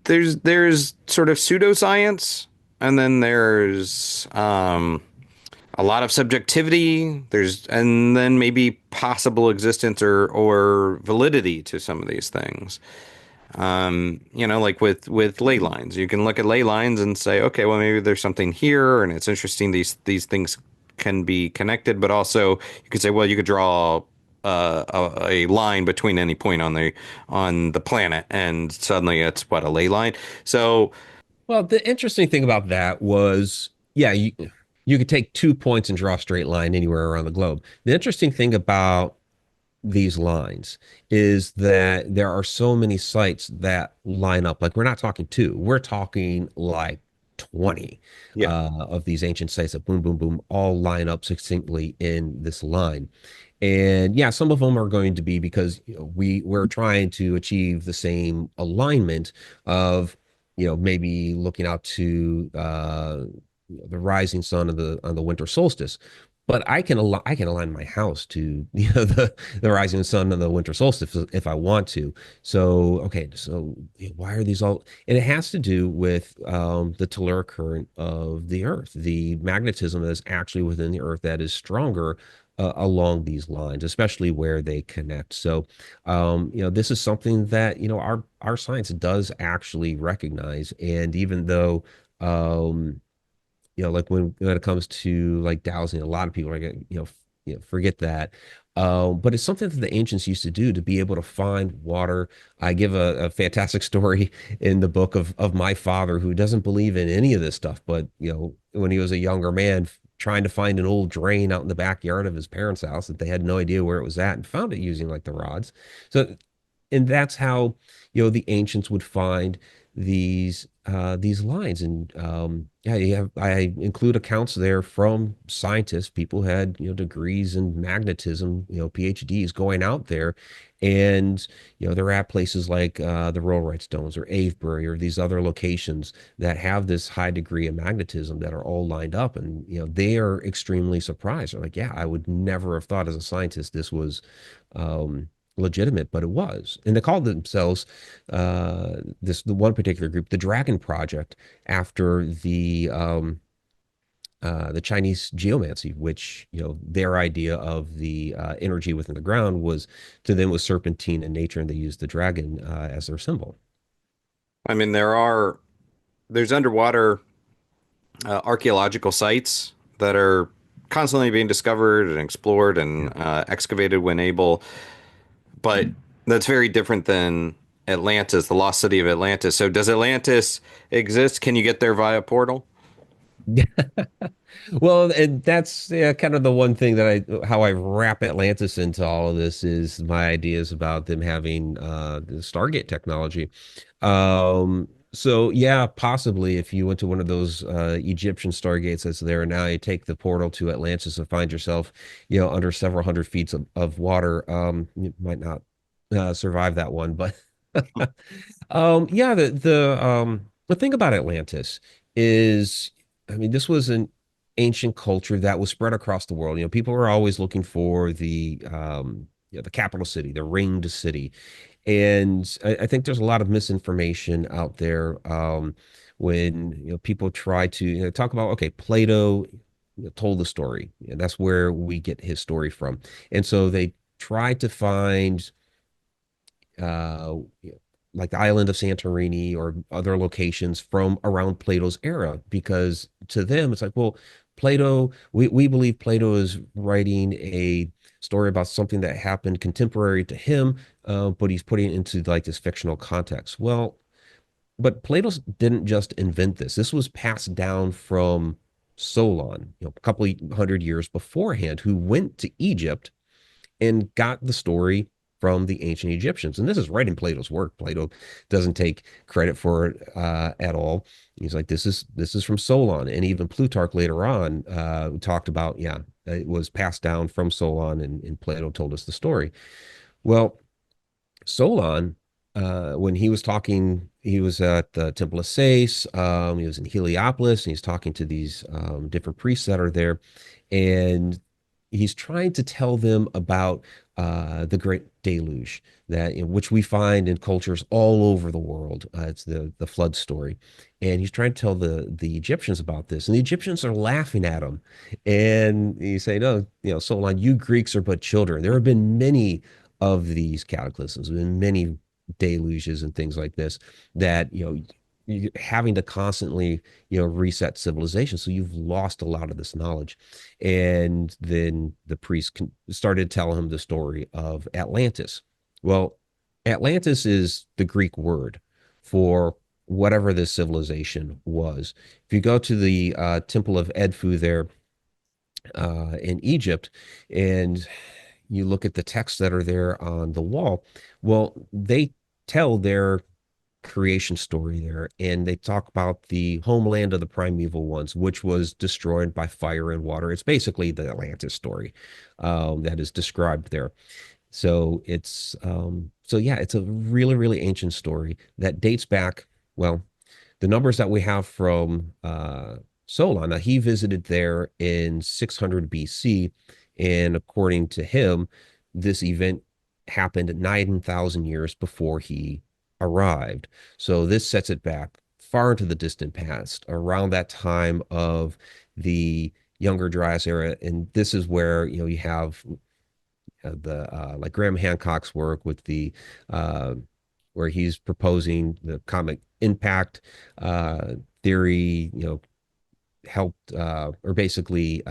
there's sort of pseudoscience, and then there's a lot of subjectivity. And then maybe possible existence or validity to some of these things. Like with ley lines, you can look at ley lines and say, okay, well, maybe there's something here, and it's interesting. These things can be connected, but also you could say, well, you could draw a line between any point on the planet, and suddenly it's what, a ley line. So Well, the interesting thing about that was, yeah, You could take 2 points and draw a straight line anywhere around the globe. The interesting thing about these lines is that there are so many sites that line up. Like we're not talking two, we're talking like 20 Yeah. of these ancient sites that boom, boom, boom, all line up succinctly in this line. And yeah, some of them are going to be because we're trying to achieve the same alignment of maybe looking out to the rising sun of the on the winter solstice. But I can align my house to the rising sun and the winter solstice if I want to. So okay, so why are these all? And it has to do with the telluric current of the Earth, the magnetism that is actually within the Earth that is stronger along these lines, especially where they connect. So, this is something that our science does actually recognize, and even though like when it comes to like dowsing, a lot of people are gonna, forget that. But it's something that the ancients used to do to be able to find water. I give a fantastic story in the book of my father who doesn't believe in any of this stuff, but when he was a younger man, trying to find an old drain out in the backyard of his parents' house that they had no idea where it was at and found it using like the rods. So and that's how the ancients would find these lines. And yeah, I include accounts there from scientists, people who had degrees in magnetism, PhDs going out there, and they're at places like the Rollright Stones or Avebury or these other locations that have this high degree of magnetism that are all lined up, and they are extremely surprised. They're like, yeah, I would never have thought as a scientist this was legitimate, but it was. And they called themselves the one particular group, the Dragon Project, after the Chinese geomancy, which their idea of the energy within the ground was to them was serpentine in nature, and they used the dragon as their symbol. I mean, there's underwater archaeological sites that are constantly being discovered and explored Yeah. and excavated when able, but that's very different than Atlantis, the lost city of Atlantis. So does Atlantis exist? Can you get there via portal? Well, and that's kind of the one thing that how I wrap Atlantis into all of this is my ideas about them having the Stargate technology. So yeah, possibly if you went to one of those Egyptian Stargates that's there now, you take the portal to Atlantis and find yourself, under several hundred feet of water. You might not survive that one, but yeah, the thing about Atlantis is, I mean, this was an ancient culture that was spread across the world. People were always looking for the capital city, the ringed city, and I think there's a lot of misinformation out there when people try to talk about, okay, Plato told the story, and that's where we get his story from, and so they try to find uh, like the island of Santorini or other locations from around Plato's era, because to them it's like, well, Plato, we believe Plato is writing a story about something that happened contemporary to him, but he's putting it into like this fictional context. Well, but Plato didn't just invent this. This was passed down from Solon, a couple of hundred years beforehand, who went to Egypt and got the story from the ancient Egyptians. And this is right in Plato's work. Plato doesn't take credit for it at all. He's like, this is from Solon, and even Plutarch later on talked about, yeah, it was passed down from Solon, and Plato told us the story. Well, Solon, when he was talking, he was at the Temple of Sais. He was in Heliopolis, and he's talking to these different priests that are there, and he's trying to tell them about the Great Deluge, that which we find in cultures all over the world. It's the flood story, and he's trying to tell the Egyptians about this, and the Egyptians are laughing at him, and he's saying, "No, Solon, you Greeks are but children. There have been many of these cataclysms, and many deluges and things like this that you're having to constantly reset civilization, so you've lost a lot of this knowledge." And then the priest started telling him the story of Atlantis. Well, Atlantis is the Greek word for whatever this civilization was. If you go to the Temple of Edfu there in Egypt, and you look at the texts that are there on the wall, well, they tell their creation story there, and they talk about the homeland of the primeval ones, which was destroyed by fire and water. It's basically the Atlantis story that is described there. So so yeah, it's a really, really ancient story that dates back, well, the numbers that we have from Solon. Now, he visited there in 600 BC, and according to him, this event happened 9,000 years before he arrived. So this sets it back far into the distant past, around that time of the Younger Dryas era, and this is where you have the like Graham Hancock's work with the where he's proposing the comic impact theory, helped or basically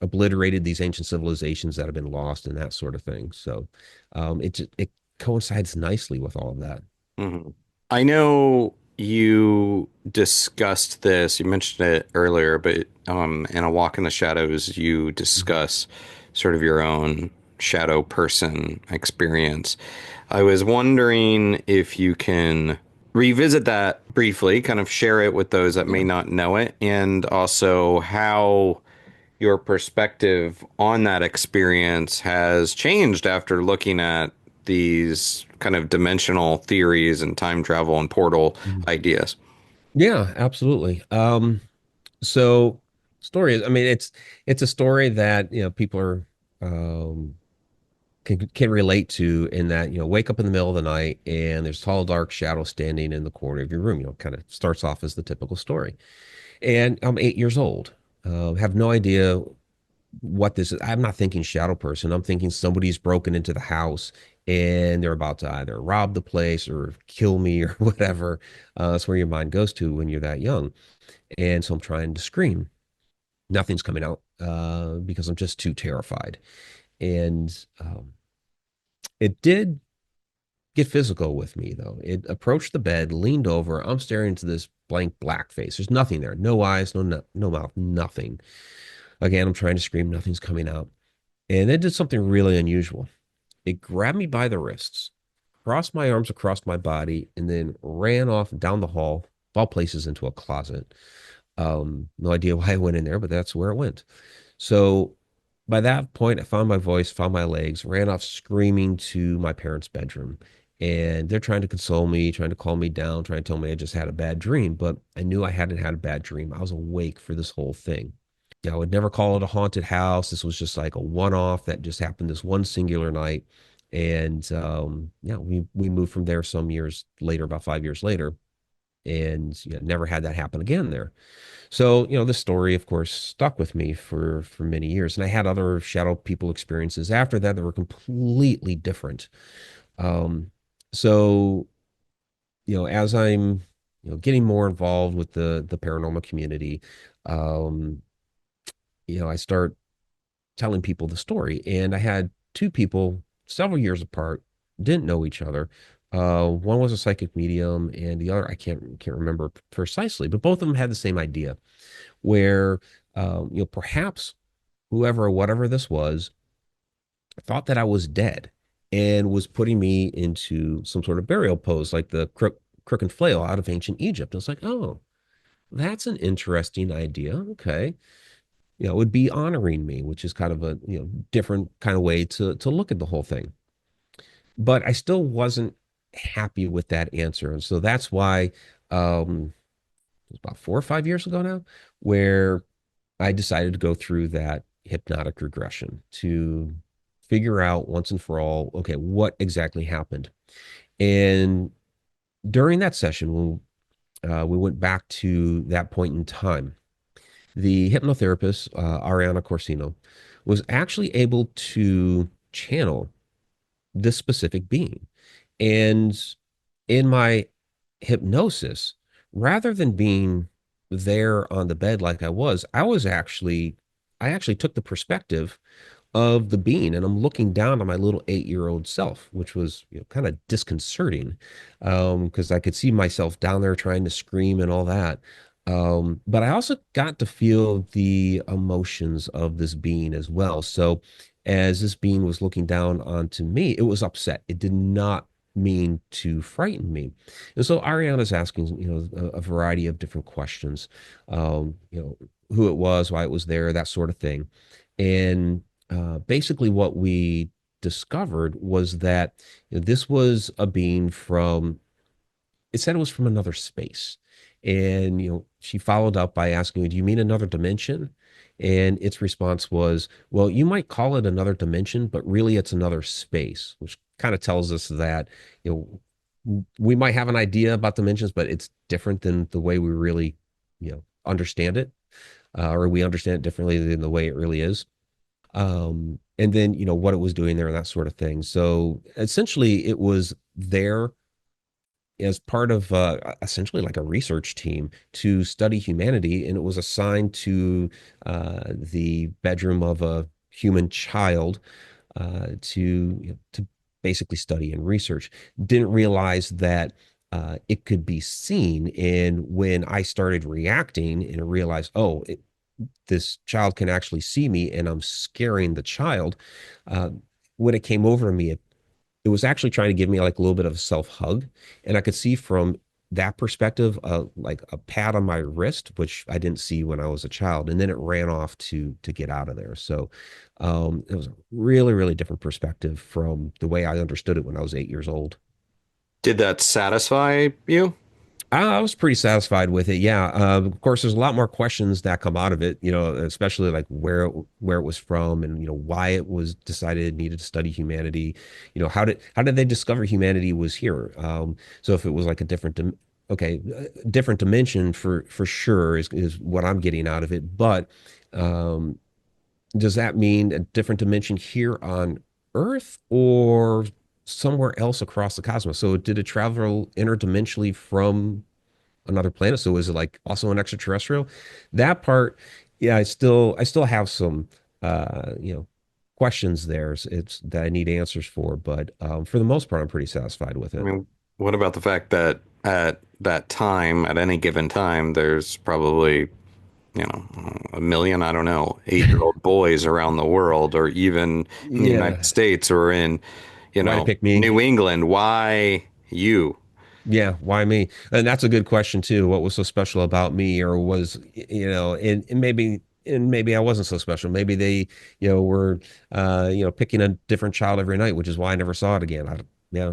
obliterated these ancient civilizations that have been lost and that sort of thing. So it coincides nicely with all of that. Mhm. I know you discussed this, you mentioned it earlier, but in A Walk in the Shadows, you discuss sort of your own shadow person experience. I was wondering if you can revisit that briefly, kind of share it with those that may Yeah. not know it, and also how your perspective on that experience has changed after looking at these kind of dimensional theories and time travel and portal Mhm. ideas. Yeah, absolutely. So story is, I mean, it's a story that people are um can relate to, in that wake up in the middle of the night and there's tall dark shadow standing in the corner of your room. Kind of starts off as the typical story, and I'm 8 years old. Have no idea what this is. I'm not thinking shadow person. I'm thinking somebody's broken into the house and they're about to either rob the place or kill me or whatever. That's where your mind goes to when you're that young. And so I'm trying to scream. Nothing's coming out because I'm just too terrified. And it did get physical with me, though. It approached the bed, leaned over. I'm staring into this blank black face. There's nothing there. No eyes, no mouth, nothing. Again, I'm trying to scream. Nothing's coming out. And it did something really unusual. It grabbed me by the wrists, crossed my arms across my body, and then ran off down the hall, of all places, into a closet. No idea why I went in there, but that's where it went. So by that point, I found my voice, found my legs, ran off screaming to my parents' bedroom. And they're trying to console me, trying to calm me down, trying to tell me I just had a bad dream. But I knew I hadn't had a bad dream. I was awake for this whole thing. I would never call it a haunted house. This was just like a one-off that just happened this one singular night. And yeah, we moved from there some years later, about 5 years later, and never had that happen again there. So, this story, of course, stuck with me for many years. And I had other shadow people experiences after that that were completely different. Um, so, as I'm, getting more involved with the paranormal community, um, I start telling people the story. And I had two people several years apart, didn't know each other. One was a psychic medium, and the other I can't remember precisely, but both of them had the same idea, where perhaps whoever or whatever this was thought that I was dead and was putting me into some sort of burial pose, like the crook and flail out of ancient Egypt. And it's like, oh, that's an interesting idea. Okay. It would be honoring me, which is kind of a different kind of way to look at the whole thing. But I still wasn't happy with that answer, and so that's why it was about 4 or 5 years ago now, where I decided to go through that hypnotic regression to figure out once and for all, okay, what exactly happened. And during that session, when we went back to that point in time, the hypnotherapist, Ariana Corsino, was actually able to channel this specific being. And in my hypnosis, rather than being there on the bed like I actually took the perspective of the being, and I'm looking down on my little 8-year-old self, which was, kind of disconcerting, because I could see myself down there trying to scream and all that. But I also got to feel the emotions of this being as well. So as this being was looking down onto me, it was upset. It did not mean to frighten me. And so Ariana's asking, a variety of different questions, who it was, why it was there, that sort of thing. And basically, what we discovered was that this was a being from, it said it was from another space. And, she followed up by asking, do you mean another dimension? And its response was, well, you might call it another dimension, but really it's another space, which kind of tells us that, we might have an idea about dimensions, but it's different than the way we really, understand it, or we understand it differently than the way it really is. And then, what it was doing there and that sort of thing. So essentially, it was there as part of essentially like a research team to study humanity, and it was assigned to the bedroom of a human child to basically study and research. Didn't realize that it could be seen, and when I started reacting and realized, oh, this child can actually see me, and I'm scaring the child. Uh, when it came over to me, it was actually trying to give me like a little bit of a self hug. And I could see from that perspective, like a pat on my wrist, which I didn't see when I was a child. And then it ran off to get out of there. So it was a really, really different perspective from the way I understood it when I was 8 years old. Did that satisfy you? I was pretty satisfied with it. Yeah. Of course, there's a lot more questions that come out of it, especially like where it was from, and, why it was decided it needed to study humanity. How did they discover humanity was here? So if it was like a different dimension for sure is what I'm getting out of it. But um, does that mean a different dimension here on Earth or somewhere else across the cosmos? So did it travel interdimensionally from another planet? So is it like also an extraterrestrial? That part, yeah, I still have some questions there. It's that I need answers for, but for the most part, I'm pretty satisfied with I it. mean, what about the fact that at that time, at any given time, there's probably, a million, I don't know, 8-year-old boys around the world, or even in the Yeah. United States, or in, Why to pick me? New England. Why you? Yeah, why me? And that's a good question too. What was so special about me, or was, and maybe I wasn't so special. Maybe they, were, picking a different child every night, which is why I never saw it again. Yeah,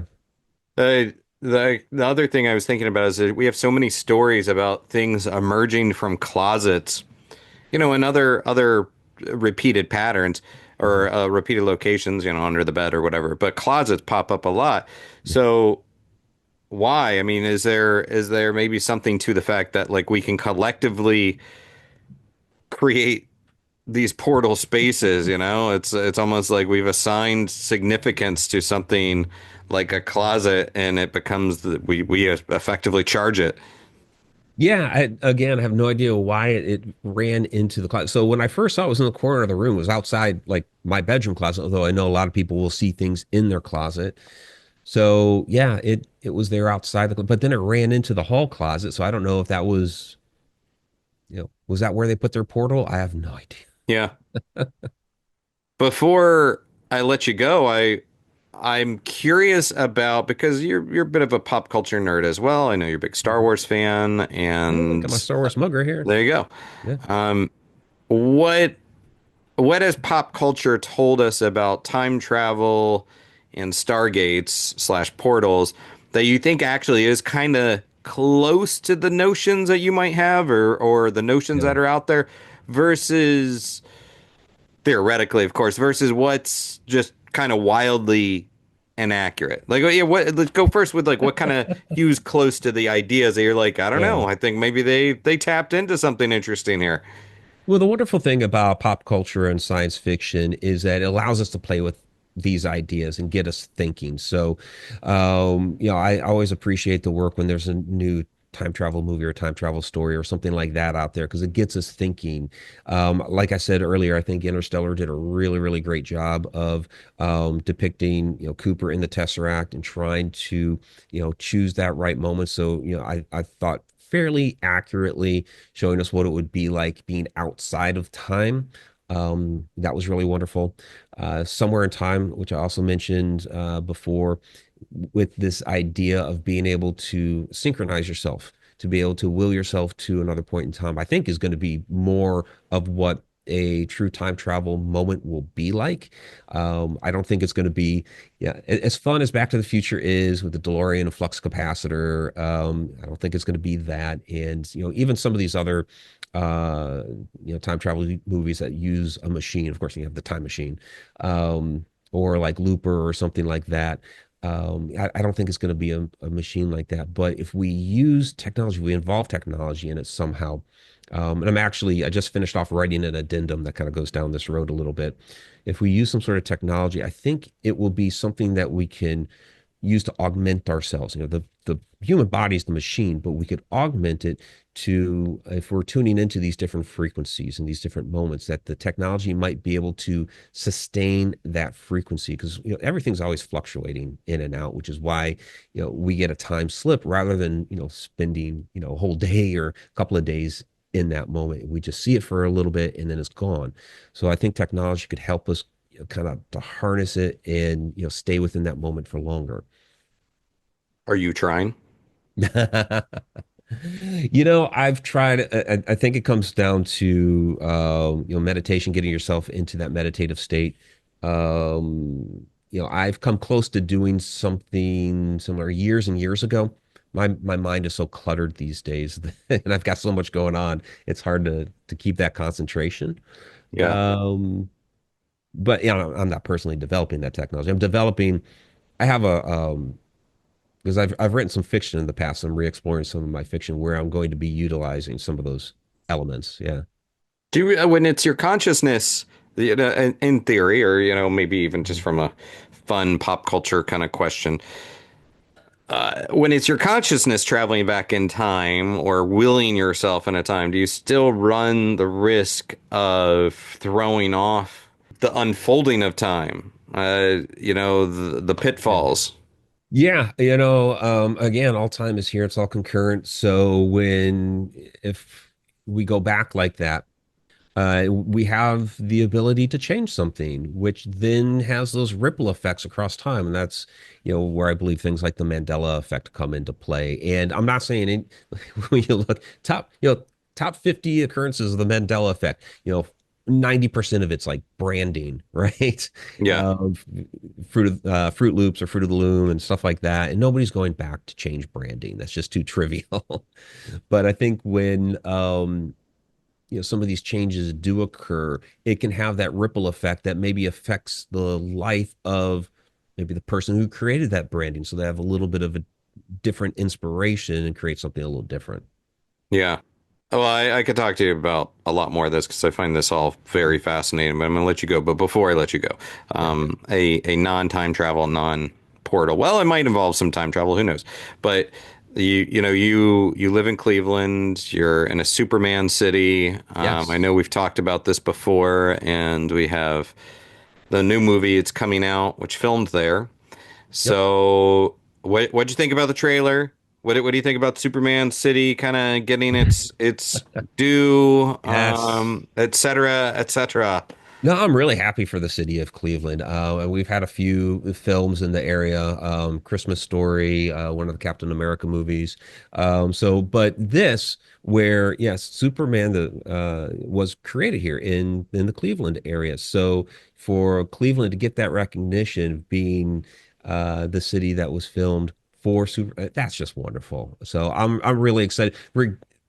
The other thing I was thinking about is that we have so many stories about things emerging from closets, and other repeated patterns, hmm or repeated locations, under the bed or whatever. But closets pop up a lot. So why? I mean, is there maybe something to the fact that, like, we can collectively create these portal spaces, it's almost like we've assigned significance to something like a closet, and it becomes we effectively charge it. Yeah. Again, I have no idea why it ran into the closet. So when I first saw it was in the corner of the room, it was outside like my bedroom closet. Although I know a lot of people will see things in their closet. So yeah, it was there outside but then it ran into the hall closet. So I don't know if that was, was that where they put their portal? I have no idea. Yeah. Before I let you go, I'm curious about, because you're a bit of a pop culture nerd as well. I know you're a big Star Wars fan, Yeah, look at my and Star Wars mug right here. there you go. Yeah. Um, what what has pop culture told us about time travel and stargates slash portals that you think actually is kind of close to the notions that you might have, or the notions Yeah. that are out there, versus, theoretically, of course, versus what's just kind of wildly inaccurate? Like, yeah, let's go first with, like, what kind of hews close to the ideas that you're like, I don't Yeah. know, I think maybe they tapped into something interesting here. Well, the wonderful thing about pop culture and science fiction is that it allows us to play with these ideas and get us thinking. So, I always appreciate the work when there's a new time travel movie or time travel story or something like that out there because it gets us thinking. Like I said earlier, I think Interstellar did a really, really great job of depicting, Cooper in the Tesseract and trying to, choose that right moment. So, I thought fairly accurately showing us what it would be like being outside of time. That was really wonderful. Somewhere in Time, which I also mentioned before, with this idea of being able to synchronize yourself, to be able to will yourself to another point in time, I think is going to be more of what a true time travel moment will be like. I don't think it's going to be, yeah, as fun as Back to the Future is with the DeLorean and flux capacitor. I don't think it's going to be that. And, even some of these other, uh, time travel movies that use a machine, of course, you have the time machine, or like Looper or something like that. I don't think it's going to be a machine like that. But if we use technology, we involve technology in it somehow. And I just finished off writing an addendum that kind of goes down this road a little bit. If we use some sort of technology, I think it will be something that we can use to augment ourselves. The human body is the machine, but we could augment it to, if we're tuning into these different frequencies and these different moments, that the technology might be able to sustain that frequency because everything's always fluctuating in and out, which is why we get a time slip rather than spending a whole day or a couple of days in that moment. We just see it for a little bit and then it's gone. So I think technology could help us kind of to harness it and stay within that moment for longer. Are you trying? I've tried. I think it comes down to meditation, getting yourself into that meditative state. I've come close to doing something similar years and years ago. My mind is so cluttered these days, and I've got so much going on. It's hard to keep that concentration. Yeah. Um, but I'm not personally developing that technology. I'm developing. I have a because I've written some fiction in the past. I'm re-exploring some of my fiction where I'm going to be utilizing some of those elements. Yeah. Do you, when it's your consciousness, in theory, or maybe even just from a fun pop culture kind of question, when it's your consciousness traveling back in time or willing yourself in a time, do you still run the risk of throwing off the unfolding of time? The pitfalls. Yeah, again, all time is here. It's all concurrent. So if we go back like that, we have the ability to change something, which then has those ripple effects across time. And that's, where I believe things like the Mandela effect come into play. And I'm not saying when you look top 50 occurrences of the Mandela effect, 90% of it's like branding, right? Yeah. Uh, Fruit Loops or Fruit of the Loom and stuff like that. And nobody's going back to change branding. That's just too trivial. But I think when some of these changes do occur, it can have that ripple effect that maybe affects the life of maybe the person who created that branding. So they have a little bit of a different inspiration and create something a little different. Yeah. Well, I could talk to you about a lot more of this because I find this all very fascinating, but I'm going to let you go. But before I let you go, Yeah. a non-time travel, non-portal. Well, it might involve some time travel. Who knows? But you live in Cleveland. You're in a Superman city. I Yes. know we've talked about this before, and we have the new movie. It's coming out, which filmed there. Yep. So, what'd you think about the trailer? What do you think about Superman City kind of getting its due, Yes. et cetera, et cetera? No, I'm really happy for the city of Cleveland. And we've had a few films in the area. Christmas Story, one of the Captain America movies. But this, where yes, Superman was created here in the Cleveland area. So for Cleveland to get that recognition of being the city that was filmed for Super, that's just wonderful. So I'm really excited.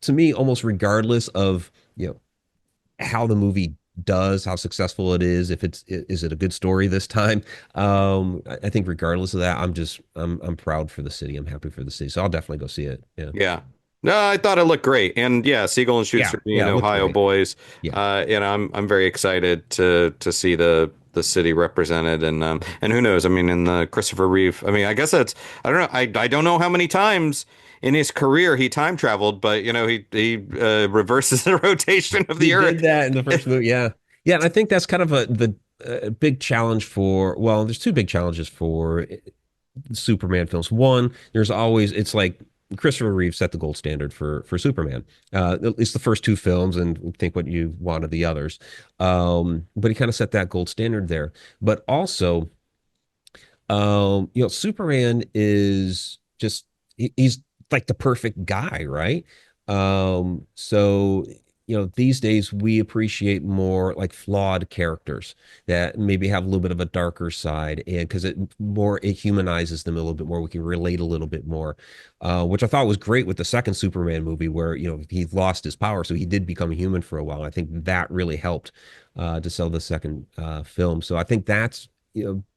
To me, almost regardless of how the movie does, how successful it is, if is it a good story this time? I think regardless of that, I'm proud for the city. I'm happy for the city. So I'll definitely go see it. Yeah. Yeah. No, I thought it looked great, and yeah, Siegel and Yeah. Schuster being Yeah. It looks Ohio great. boys. Yeah. I'm very excited to see the city represented, and who knows? I mean, in the Christopher Reeve. I mean, I guess that's I don't know. I don't know how many times in his career he time traveled, but he reverses the rotation of He the did Earth. that in the first movie. Yeah. Yeah. And I think that's kind of big challenge well, there's two big challenges for Superman films. One, there's always, it's like Christopher Reeve set the gold standard for Superman. At least the first two films, and think what you want of the others. But he kind of set that gold standard there. But also, Superman is just he's like the perfect guy, right? So these days we appreciate more like flawed characters that maybe have a little bit of a darker side, and because it humanizes them a little bit more, we can relate a little bit more, which I thought was great with the second Superman movie, where he lost his power, so he did become a human for a while. I think that really helped to sell the second film. So I think that's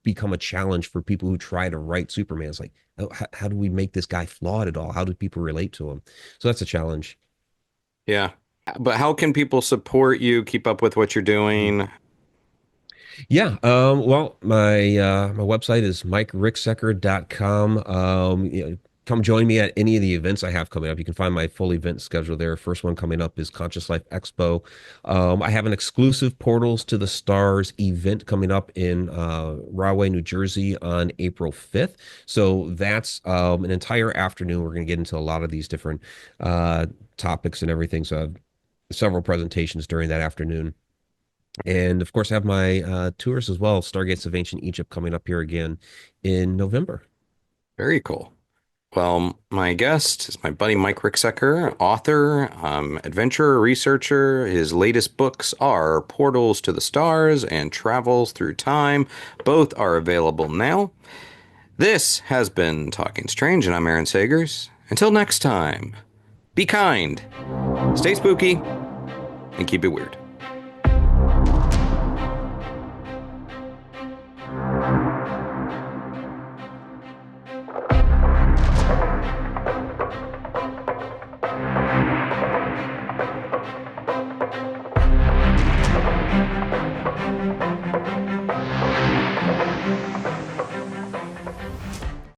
become a challenge for people who try to write Superman. It's like, oh, how do we make this guy flawed at all? How do people relate to him? So that's a challenge. Yeah. But how can people support you, keep up with what you're doing? Yeah. Well, my website is mikericksecker.com. Come join me at any of the events I have coming up. You can find my full event schedule there. First one coming up is Conscious Life Expo. I have an exclusive Portals to the Stars event coming up in Rahway, New Jersey on April 5th. So that's an entire afternoon. We're going to get into a lot of these different topics and everything. So I have several presentations during that afternoon. And of course, I have my tours as well, Stargates of Ancient Egypt, coming up here again in November. Very cool. Well, my guest is my buddy Mike Ricksecker, author, adventurer, researcher. His latest books are Portals to the Stars and Travels Through Time. Both are available now. This has been Talking Strange, and I'm Aaron Sagers. Until next time, be kind, stay spooky, and keep it weird.